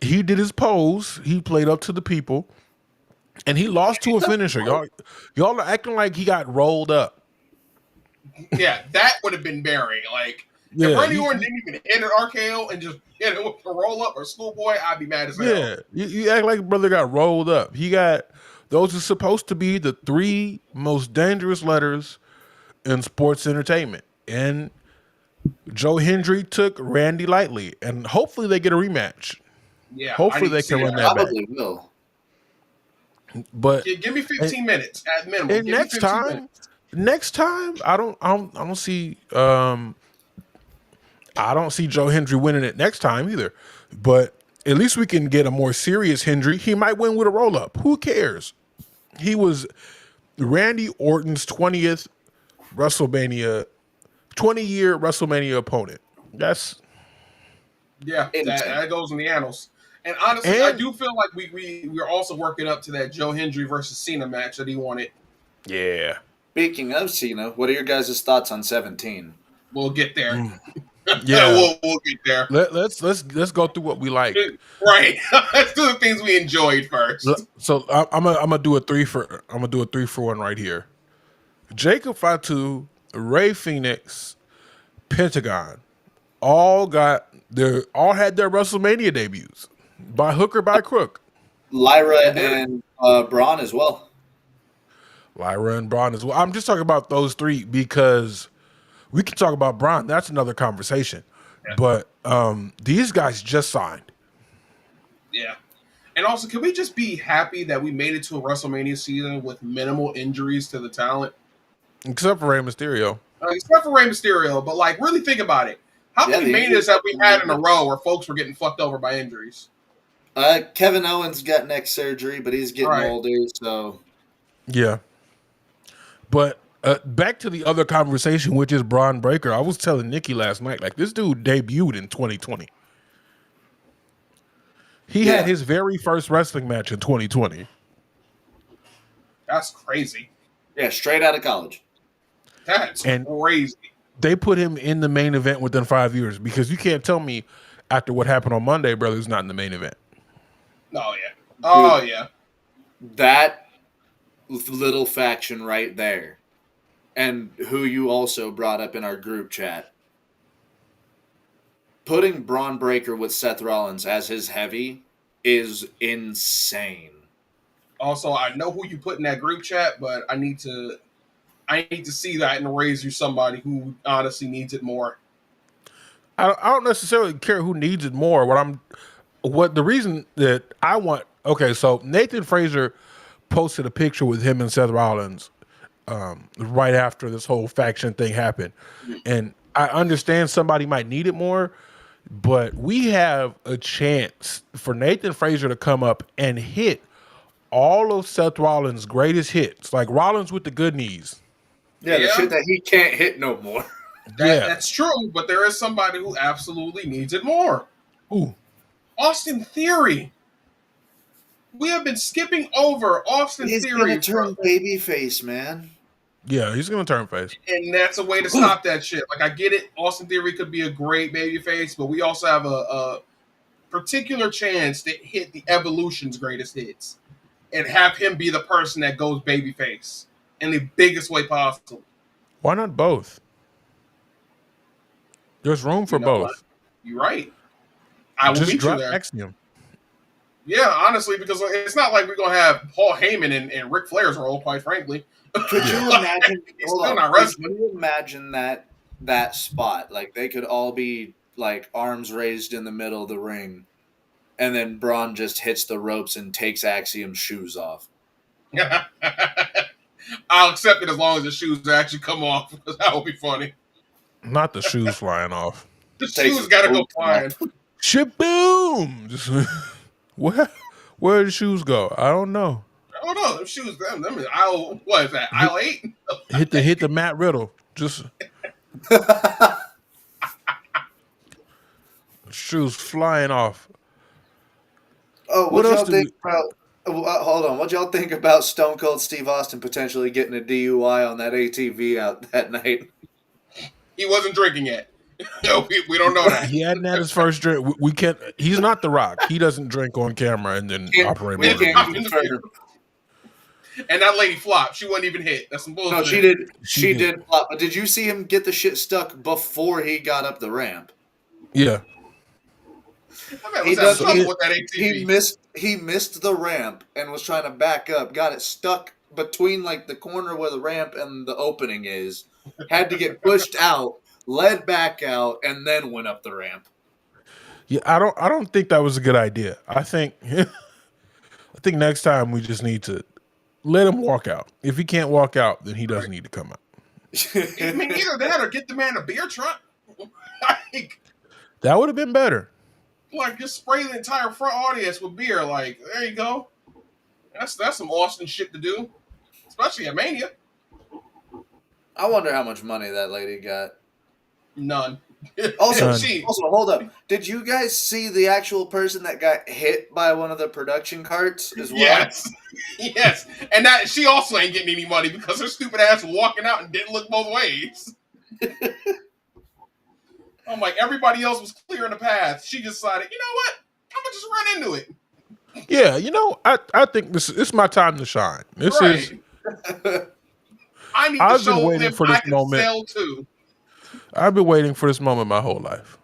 He did his pose. He played up to the people. And he lost to a finisher. Y'all are acting like he got rolled up. Yeah, that would have been burying. Like, Yeah, if Randy Orton didn't even hit an RKO and just hit it with a roll up or schoolboy, I'd be mad as hell. Yeah, you act like brother got rolled up. Those are supposed to be the 3 most dangerous letters in sports entertainment. And Joe Hendry took Randy lightly. And hopefully they get a rematch. Yeah, Hopefully they can run that back. Probably will. But give me 15 minutes at minimum. and Give me 15 next time, I don't see Joe Hendry winning it next time either. But at least we can get a more serious Hendry. He might win with a roll up. Who cares? He was Randy Orton's 20th WrestleMania, 20-year WrestleMania opponent. That's Yeah, that goes in the annals. And honestly, I do feel like we're also working up to that Joe Hendry versus Cena match that he wanted. yeah. Speaking of Cena, what are your guys' thoughts on 17? We'll get there. Yeah. we'll get there. Let's go through what we like. Right. Let's do the things we enjoyed first. So I'm gonna do a 3-for-1 right here. Jacob Fatu, Ray Phoenix, Pentagon, all had their WrestleMania debuts by hook or by crook. Lyra and Braun as well. Lyra and Braun as well. I'm just talking about those 3 because we can talk about Braun. That's another conversation. Yeah. But these guys just signed. Yeah. And also, can we just be happy that we made it to a WrestleMania season with minimal injuries to the talent? Except for Rey Mysterio. Except for Rey Mysterio. But, like, really think about it. How many manias have we had in a row where folks were getting fucked over by injuries? Kevin Owens got neck surgery, but he's getting older, so... Yeah. But back to the other conversation, which is Braun Breaker. I was telling Nikki last night, like, this dude debuted in 2020. He had his very first wrestling match in 2020. That's crazy. Yeah, straight out of college. That's crazy. they put him in the main event within 5 years because you can't tell me after what happened on Monday, brother, who's not in the main event. Oh yeah. Dude, Oh yeah. that little faction right there, and who you also brought up in our group chat, putting Braun Breaker with Seth Rollins as his heavy is insane. Also, I know who you put in that group chat, but I need to see that and raise you somebody who honestly needs it more. I don't necessarily care who needs it more. What the reason that I want, okay, so Nathan Frazier posted a picture with him and Seth Rollins right after this whole faction thing happened. And I understand somebody might need it more, but we have a chance for Nathan Frazier to come up and hit all of Seth Rollins' greatest hits, like Rollins with the good knees. Yeah, the Yeah. shit that he can't hit no more. Yeah. That's true, but there is somebody who absolutely needs it more. Ooh. Austin Theory. We have been skipping over Austin He's Theory, gonna turn babyface, man. Yeah, he's gonna turn face. and that's a way to stop that shit. Like, I get it. Austin Theory could be a great babyface, but we also have a particular chance to hit the Evolution's greatest hits and have him be the person that goes babyface in the biggest way possible. Why not both? There's room for You know what? both. You're right. I will Just meet you drop there. Axiom. Yeah, honestly, because it's not like we're gonna have Paul Heyman and Ric Flair's role. Quite frankly, Could you imagine? He's Hold still on. not Could wrestling. you imagine that spot? Like they could all be like arms raised in the middle of the ring, and then Braun just hits the ropes and takes Axiom's shoes off. I'll accept it as long as the shoes actually come off, because that would be funny. Not the shoes flying off. The Takes shoes his gotta go boots flying. off. Shaboom! Just where did the shoes go? I don't know. I don't know. Them shoes, them in aisle, what is that? Aisle 8? Hit the Matt Riddle. Just shoes flying off. Oh, What what else y'all do think we? about? Hold on. What y'all think about Stone Cold Steve Austin potentially getting a DUI on that ATV out that night? He wasn't drinking yet. No, we don't know that. He hadn't had his first drink. We can't. He's not The Rock. He doesn't drink on camera and then operate We motor. can't confirm. And that lady flopped. She wasn't even hit. That's some bullshit. No, she did. She She did. did flop. But did you see him get the shit stuck before he got up the ramp? Yeah. That man He was does- having he- trouble with that ATV. He missed the ramp and was trying to back up. Got it stuck between like the corner where the ramp and the opening is. Had to get pushed out, led back out, and then went up the ramp. Yeah. I don't think that was a good idea. I think next time we just need to let him walk out. If he can't walk out, then he doesn't need to come out. I mean, either that or get the man a beer truck. That would have been better. Like just spray the entire front audience with beer. Like, there you go. That's some Austin shit to do, especially at Mania. I wonder how much money that lady got. None. Also, She- hold up. Did you guys see the actual person that got hit by one of the production carts as well? Yes, yes, and that she also ain't getting any money because her stupid ass was walking out and didn't look both ways. I'm like, everybody else was clearing the path. She decided, you know what? I'm gonna just run into it. Yeah, I think this is my time to shine. This is. I need I've to been show waiting them for this I can moment. sell too. I've been waiting for this moment my whole life.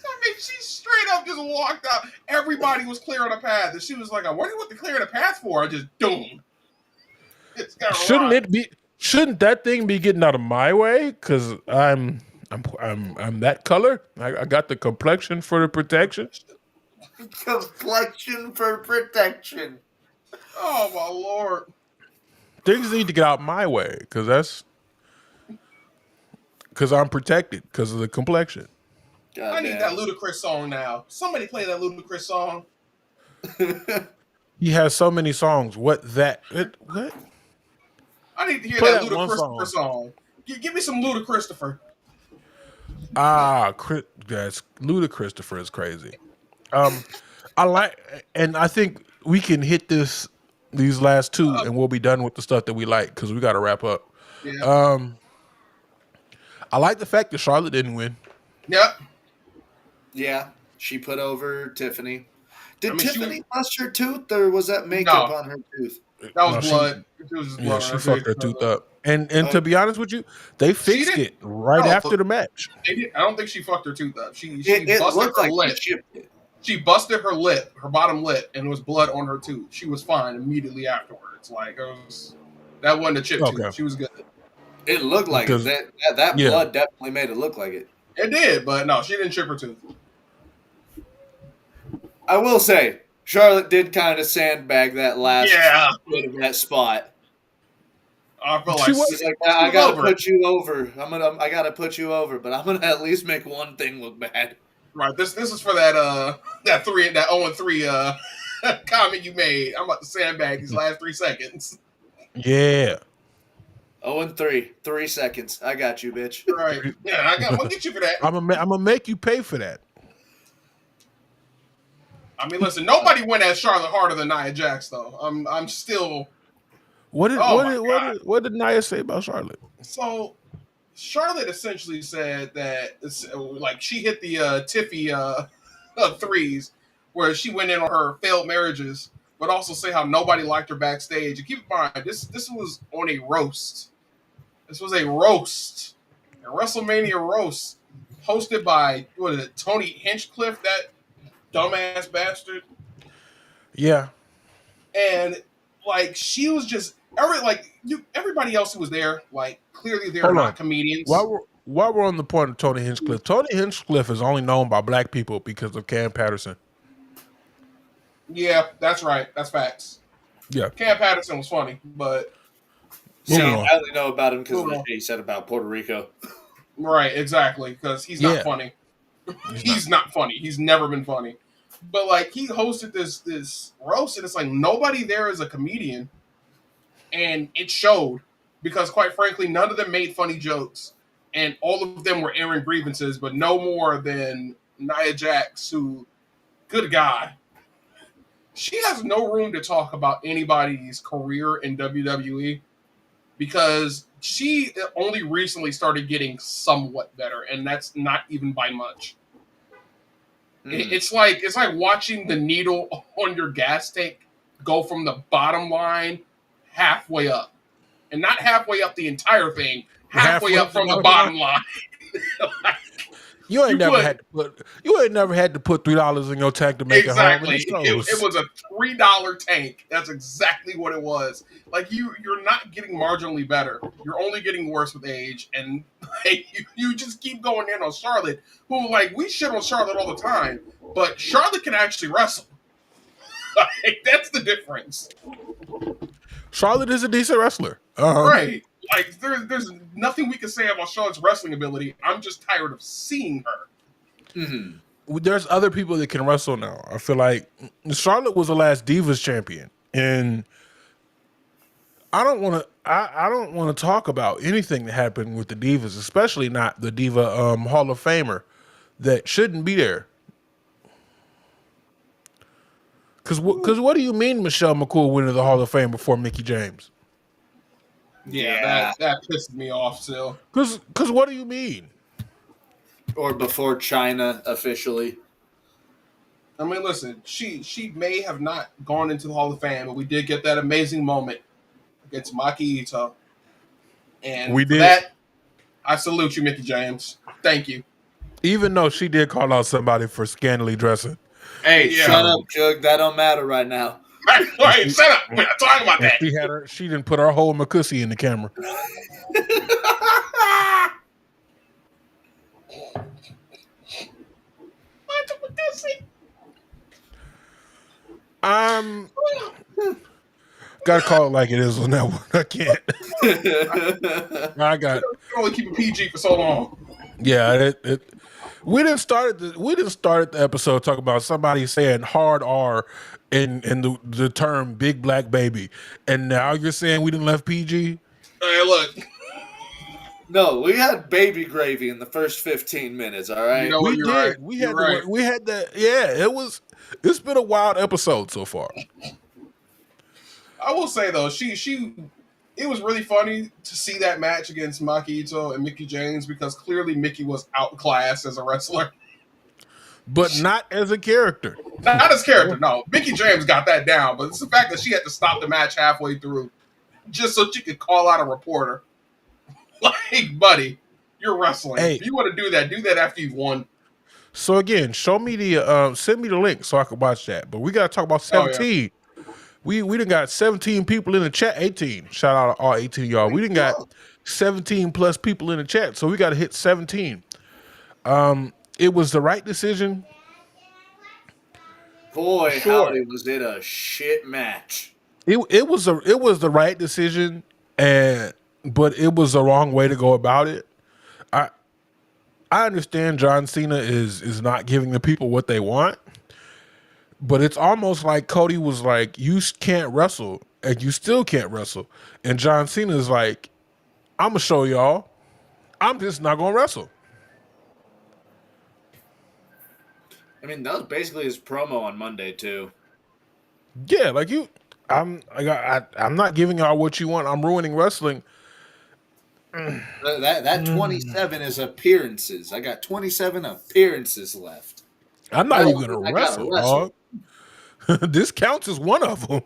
I mean, she straight up just walked out. Everybody was clearing the path, and she was like, "I wonder what they're clearing the path for." I just doom. It's got Shouldn't that thing be getting out of my way? Because I'm that color. I got the complexion for the protection. Complexion for protection. Oh my lord! Things need to get out my way because I'm protected because of the complexion. God I need damn. that Ludacris song now. Somebody play that Ludacris song. He has so many songs. What? I need to hear Play that that one Ludacris song. Give me some Ludachristopher. That's Ludachristopher is crazy. I like, and I think we can hit these last two, and we'll be done with the stuff that we like because we got to wrap up. Yeah. Um, I like the fact that Charlotte didn't win. Yep. Yeah, she put over Tiffany. I Did mean, she was Tiffany bust her tooth, or was that makeup no. on her tooth? That was No, she blood. It was just yeah, blood on she her fucked tooth. her tooth up. And Oh, to be honest with you, they She fixed didn't. it right No, after the match. they did. I don't think she fucked her tooth up. She it busted looked her like she lip. chipped it. She busted her lip, her bottom lip, and there was blood on her tooth. She was fine immediately afterwards. Like that wasn't a chip Okay, tooth. She was good. It looked like it. because That yeah, blood definitely made it look like it. It did, but no, she didn't chip her tooth. I will say, Charlotte did kind of sandbag that last Yeah, bit of that spot. I feel she like was. She's like, she I was gotta over it. put you over. I gotta put you over, but I'm gonna at least make one thing look bad. Right. This is for that 0-3 comment you made. I'm about to sandbag these last 3 seconds. Yeah, 0-3, 3 seconds. I got you, bitch. Right. Yeah, I'm gonna get you for that. I'm gonna make you pay for that. I mean, listen, nobody went at Charlotte harder than Nia Jax, though. I'm still. What did Oh what my did god. what did Nia say about Charlotte? So Charlotte essentially said that like she hit the Tiffy threes, where she went in on her failed marriages, but also say how nobody liked her backstage. And keep in mind, this was on a roast. This was a roast, a WrestleMania roast, hosted by what is it, Tony Hinchcliffe, that dumbass bastard. Yeah, And like she was just everybody else who was there, like clearly they're hold on. not comedians. While we're on the point of Tony Hinchcliffe, Tony Hinchcliffe is only known by black people because of Cam Patterson. Yeah, that's right. That's facts. Yeah, Cam Patterson was funny, but moving See, on. I only know about him because of Moving the on. shit he said about Puerto Rico. right, exactly, because he's not Yeah, funny. he's He's not funny. He's never been funny. But like he hosted this roast, and it's like nobody there is a comedian, and it showed because quite frankly, none of them made funny jokes, and all of them were airing grievances, but no more than Nia Jax, who, good God, she has no room to talk about anybody's career in WWE because she only recently started getting somewhat better, and that's not even by much. It's like watching the needle on your gas tank go from the bottom line halfway up, and not halfway up the entire thing, halfway halfway up up the from the bottom line. bottom line. You ain't You never put had to put $3 in your tank to make it home, and exactly. it It shows. was a $3 tank. That's exactly what it was. Like you're not getting marginally better. You're only getting worse with age, and like, you just keep going in on Charlotte, who like we shit on Charlotte all the time, but Charlotte can actually wrestle. Like, that's the difference, Charlotte is a decent wrestler. right? Like there's nothing we can say about Charlotte's wrestling ability. I'm just tired of seeing her. Mm-hmm. There's other people that can wrestle now. I feel like Charlotte was the last Divas champion, and I don't want to. I don't want to talk about anything that happened with the Divas, especially not the Diva Hall of Famer that shouldn't be there. Because what do you mean Michelle McCool went into the Hall of Fame before Mickey James? Yeah, that pissed me off still. Because what do you mean? Or before China officially. I mean, listen, she may have not gone into the Hall of Fame, but we did get that amazing moment against Maki Ito. And We for did. that, I salute you, Mickey James. Thank you. Even though she did call out somebody for scantily dressing. Hey, Yeah. shut up, Jug. That don't matter right now. Right, shut up. We're not talking about And that. she didn't put her whole McCussy in the camera. Gotta call it like it is on that one. I can't. I got You can only keep a PG for so long. yeah. We didn't start the episode talking about somebody saying hard R in the term big black baby, and now you're saying we didn't left PG. Hey, look, No, we had baby gravy in the first 15 minutes, all right? you know what? We You're did. right. We You're had right. we had that. Yeah, it's been a wild episode so far. I will say though, she it was really funny to see that match against Maki Ito and Mickey James because clearly Mickey was outclassed as a wrestler. but not as a character. Not his character, no. Mickey James got that down, but it's the fact that she had to stop the match halfway through just so she could call out a reporter. Like, buddy, you're wrestling. Hey, If you want to do that after you've won. so again, show me the send me the link so I can watch that. But we gotta talk about Oh yeah. 17. We done got 17 people in the chat. 18. Shout out to all 18 y'all. We done got 17 plus people in the chat, so we gotta hit 17. It was the right decision. Boy, Sure. howdy, was it a shit match. It was the right decision, and but it was the wrong way to go about it. I I understand John Cena is not giving the people what they want, but it's almost like Cody was like, "You can't wrestle, and you still can't wrestle," and John Cena is like, "I'm gonna show y'all. I'm just not gonna wrestle." I mean, that was basically his promo on Monday too. Yeah, like you, I'm not giving y'all what you want. I'm ruining wrestling. That 27 is appearances. I got 27 appearances left. I'm I not don't even gonna think I gotta wrestle, wrestle. dog. This counts as one of them.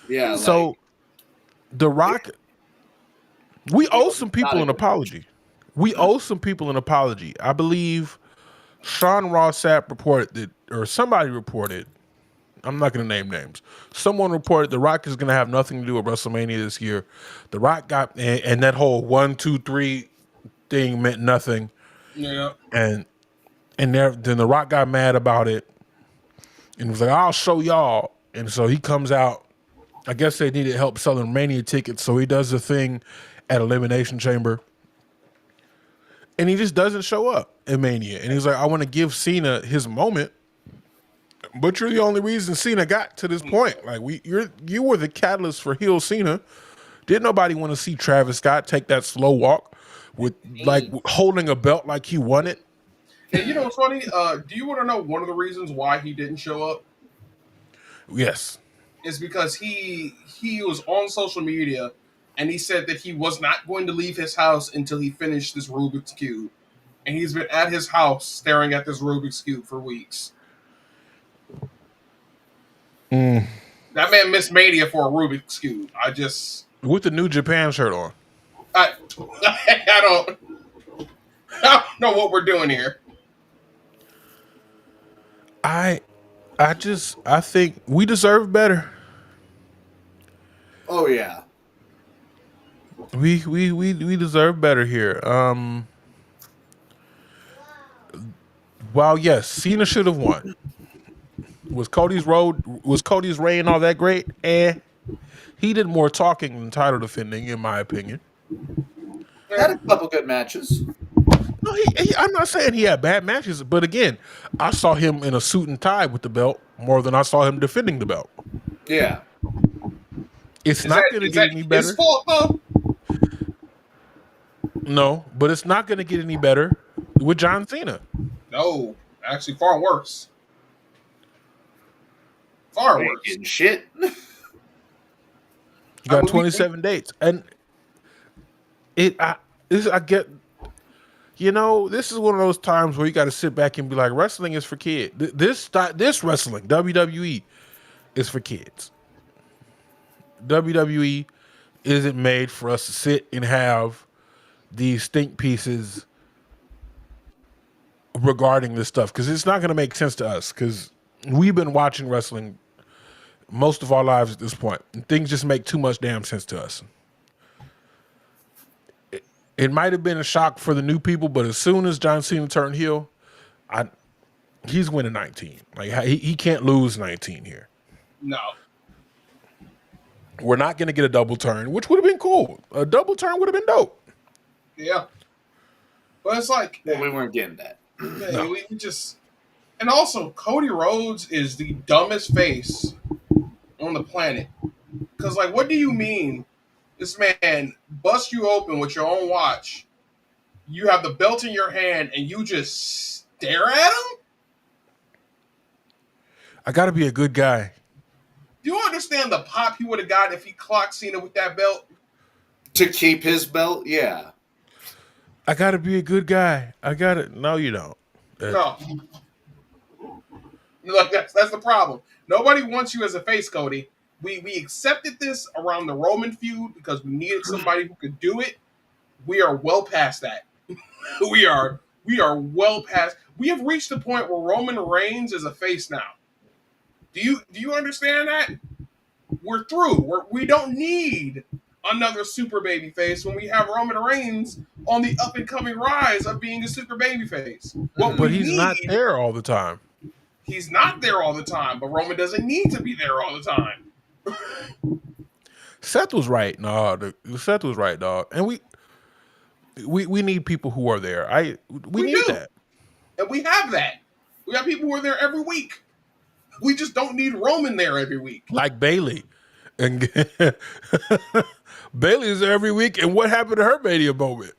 Yeah, So The Rock, we owe some people not an a- apology. We owe some people an apology. I believe Sean Ross Sapp reported that, or somebody reported. I'm not going to name names. Someone reported The Rock is going to have nothing to do with WrestleMania this year. The Rock got, and that whole 1, 2, 3 thing meant nothing. Yeah. And then The Rock got mad about it and was like, "I'll show y'all." And so he comes out. I guess they needed help selling Mania tickets, so he does the thing at Elimination Chamber. And he just doesn't show up in Mania. And he's like, "I want to give Cena his moment." But you're the only reason Cena got to this point. Like you were the catalyst for heel Cena. Didn't nobody want to see Travis Scott take that slow walk with like holding a belt like he won it? And you know what's funny? Do you want to know one of the reasons why he didn't show up? Yes. Is because he was on social media and he said that he was not going to leave his house until he finished this Rubik's Cube. And he's been at his house staring at this Rubik's Cube for weeks. That man missed Mania for a Rubik's Cube. With the New Japan shirt on. I don't know what we're doing here. I think we deserve better. Oh yeah. We deserve better here. While yes, Cena should have won. Was Cody's reign all that great? He did more talking than title defending, in my opinion. Had a couple good matches. No, I'm not saying he had bad matches, but again, I saw him in a suit and tie with the belt more than I saw him defending the belt. Yeah. It's not going to get any better. His fault, though? No, but it's not going to get any better with John Cena. No, actually, far worse. Far Ain't worse. getting shit. You got 27 dates, and I get. You know, this is one of those times where you got to sit back and be like, wrestling is for kids. This wrestling, WWE, is for kids. WWE isn't made for us to sit and have these think pieces regarding this stuff because it's not going to make sense to us because we've been watching wrestling most of our lives at this point. And things just make too much damn sense to us. It might have been a shock for the new people, but as soon as John Cena turned heel, he's winning 19. Like he can't lose 19 here. No. We're not going to get a double turn, which would have been cool. A double turn would have been dope. Yeah. But it's like... Well, we weren't getting that. Yeah, No. we just... And also, Cody Rhodes is the dumbest face on the planet. Because, like, what do you mean this man busts you open with your own watch, you have the belt in your hand, and you just stare at him? I got to be a good guy. Do you understand the pop he would have got if he clocked Cena with that belt? To keep his belt, yeah. I gotta be a good guy. I gotta. No, you don't. No, like that's the problem. Nobody wants you as a face, Cody. We accepted this around the Roman feud because we needed somebody who could do it. We are well past that. We are well past. We have reached the point where Roman Reigns is a face now. Do you understand that? We're through. We don't need another super baby face when we have Roman Reigns on the up and coming rise of being a super baby face. What But we he's not need, there all the time. he's not there all the time, but Roman doesn't need to be there all the time. Seth was right. No, Seth was right, dog. And we need people who are there. We We need do. that. And we have that. We have people who are there every week. We just don't need Roman there every week. Like Bailey. And Bailey is there every week. And what happened to her Mania moment?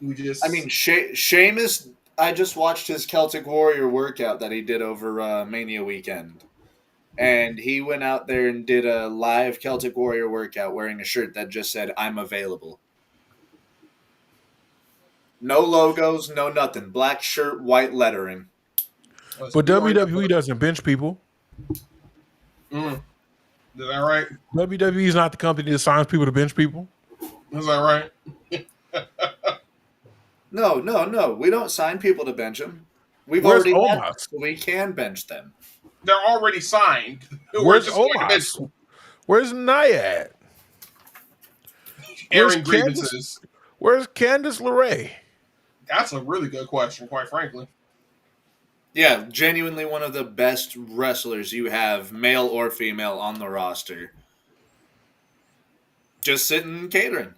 We just I mean, Sheamus. I just watched his Celtic Warrior workout that he did over Mania weekend, and he went out there and did a live Celtic Warrior workout wearing a shirt that just said "I'm available." No logos, no nothing. Black shirt, white lettering. But WWE doesn't bench people. Is that right? WWE is not the company that signs people to bench people. Is that right? No. We don't sign people to bench them. We've Where's already had them, Omos? so we can bench them. They're already signed. We're Where's just going to bench Omos? Where's Nia at? airing Where's grievances. Where's Candice LeRae? That's a really good question, quite frankly. Yeah, genuinely one of the best wrestlers you have, male or female, on the roster. Just sitting catering.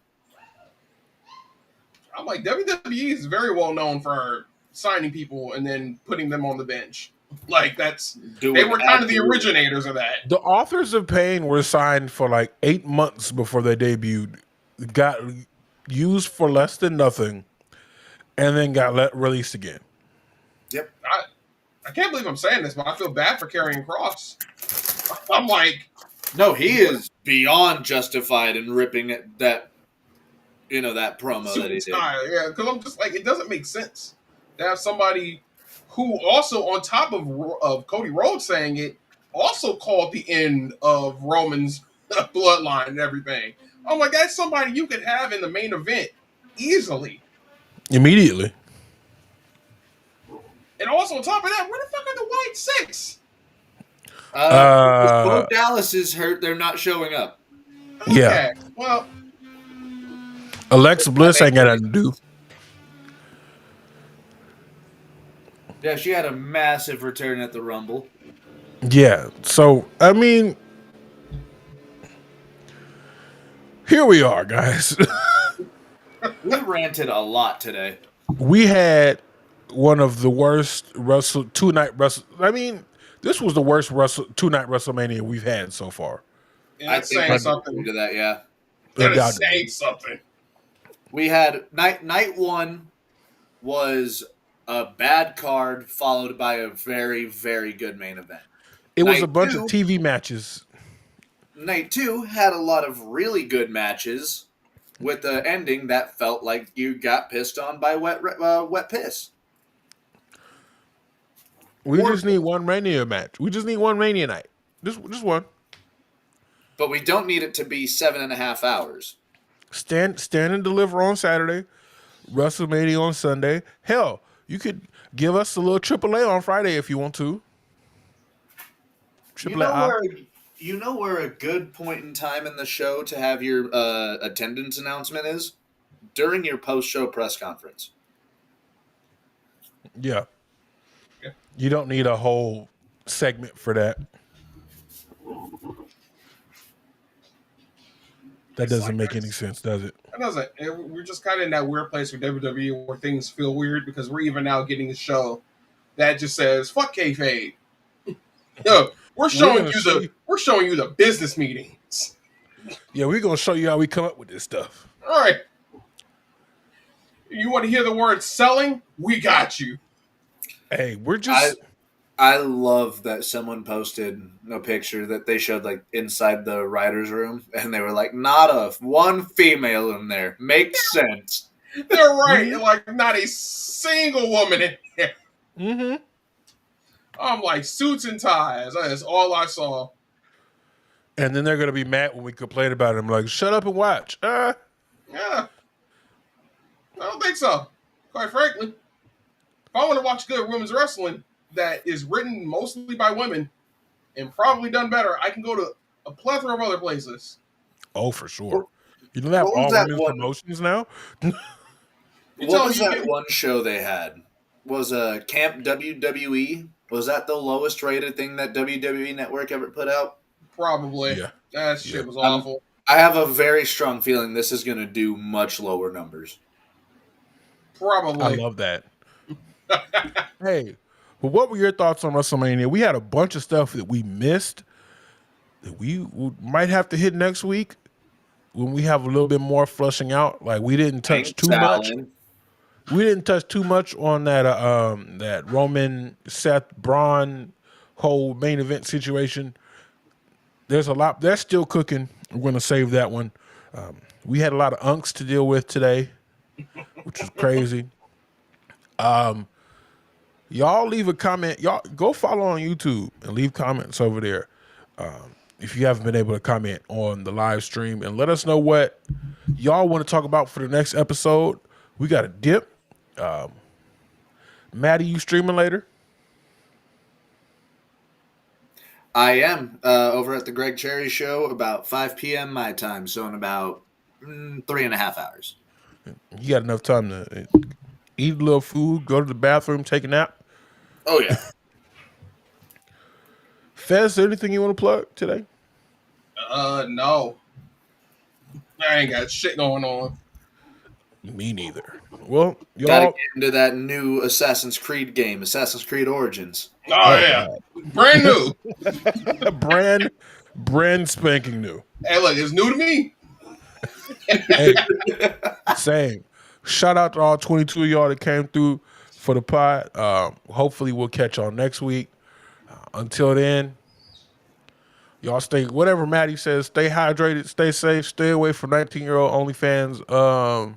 I'm like, WWE is very well known for signing people and then putting them on the bench. Like they were kind of the originators of that. The Authors of Pain were signed for like 8 months before they debuted, got used for less than nothing, and then got released again. Yep. I can't believe I'm saying this, but I feel bad for Karrion Kross. I'm like, no, he is beyond justified in ripping that promo that he did. Yeah, because I'm just like, it doesn't make sense to have somebody who also, on top of Cody Rhodes saying it, also called the end of Roman's bloodline and everything. I'm like, that's somebody you could have in the main event easily. Immediately. And also, on top of that, where the fuck are the White Six? Bo Dallas is hurt. They're not showing up. Okay, Yeah. well, Alexa Bliss ain't got nothing to do. Yeah, she had a massive return at the Rumble. Yeah. So, I mean, here we are, guys. We ranted a lot today. We had one of the worst two-night wrestle. I mean, this was the worst two-night WrestleMania we've had so far. I think saying something to that. Yeah, that is saying something. We had night one was a bad card followed by a very, very good main event. It was a bunch of TV matches. Night two had a lot of really good matches with the ending that felt like you got pissed on by wet piss. We just need one Mania match. We just need one Mania night. Just one. But we don't need it to be 7.5 hours. Stand and deliver on Saturday. WrestleMania on Sunday. Hell, you could give us a little AAA on Friday if you want to. You know where a good point in time in the show to have your attendance announcement is? During your post-show press conference. Yeah. You don't need a whole segment for that. That doesn't make any sense, does it? It doesn't. We're just kind of in that weird place with WWE where things feel weird because we're even now getting a show that just says "fuck kayfabe." Yo, we're showing you the business meetings. Yeah, we're gonna show you how we come up with this stuff. All right. You want to hear the word selling? We got you. Hey, we're just I love that someone posted a picture that they showed like inside the writer's room, and they were like, "Not a one female in there. Makes sense." They're right. Mhm. Like, not a single woman in here. Mm-hmm. I'm like, suits and ties. That's all I saw. And then they're gonna be mad when we complain about it. I'm like, shut up and watch. Yeah, I don't think so. Quite frankly, if I want to watch good women's wrestling that is written mostly by women and probably done better, I can go to a plethora of other places. Oh, for sure. You don't have What was all that women's one? promotions now. You What tell me was you that get one show they had? Was Camp WWE? Was that the lowest rated thing that WWE Network ever put out? probably. Yeah. That Yeah. shit was awful. I have a very strong feeling this is going to do much lower numbers. I Probably. love that. Hey, well, what were your thoughts on WrestleMania? We had a bunch of stuff that we missed that might have to hit next week when we have a little bit more flushing out. Like we didn't touch Thanks, too much. Alan. We didn't touch too much on that Roman Seth Braun whole main event situation. There's a lot that's still cooking. We're going to save that one. We had a lot of unks to deal with today, which is crazy. Y'all leave a comment. Y'all go follow on YouTube and leave comments over there. If you haven't been able to comment on the live stream, and let us know what y'all want to talk about for the next episode. We got a dip. Maddie, you streaming later? I am over at the Greg Cherry Show about 5 p.m. my time, so in about 3.5 hours. You got enough time to eat a little food, go to the bathroom, take a nap. Oh, yeah. Fez, anything you want to plug today? No. I ain't got shit going on. Me neither. Well, Got to get y'all. into that new Assassin's Creed game, Assassin's Creed Origins. Oh, Oh yeah. God, Brand new. brand spanking new. Hey, look, it's new to me. Hey, same. Shout out to all 22 of y'all that came through for the pod. Hopefully, we'll catch y'all next week. Until then, y'all stay. Whatever Maddie says, stay hydrated, stay safe, stay away from 19-year-old OnlyFans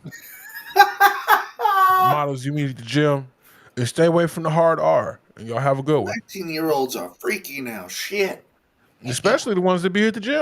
models you meet at the gym, and stay away from the hard R. And y'all have a good one. 19-year-olds are freaky now. Shit. Especially the ones that be at the gym.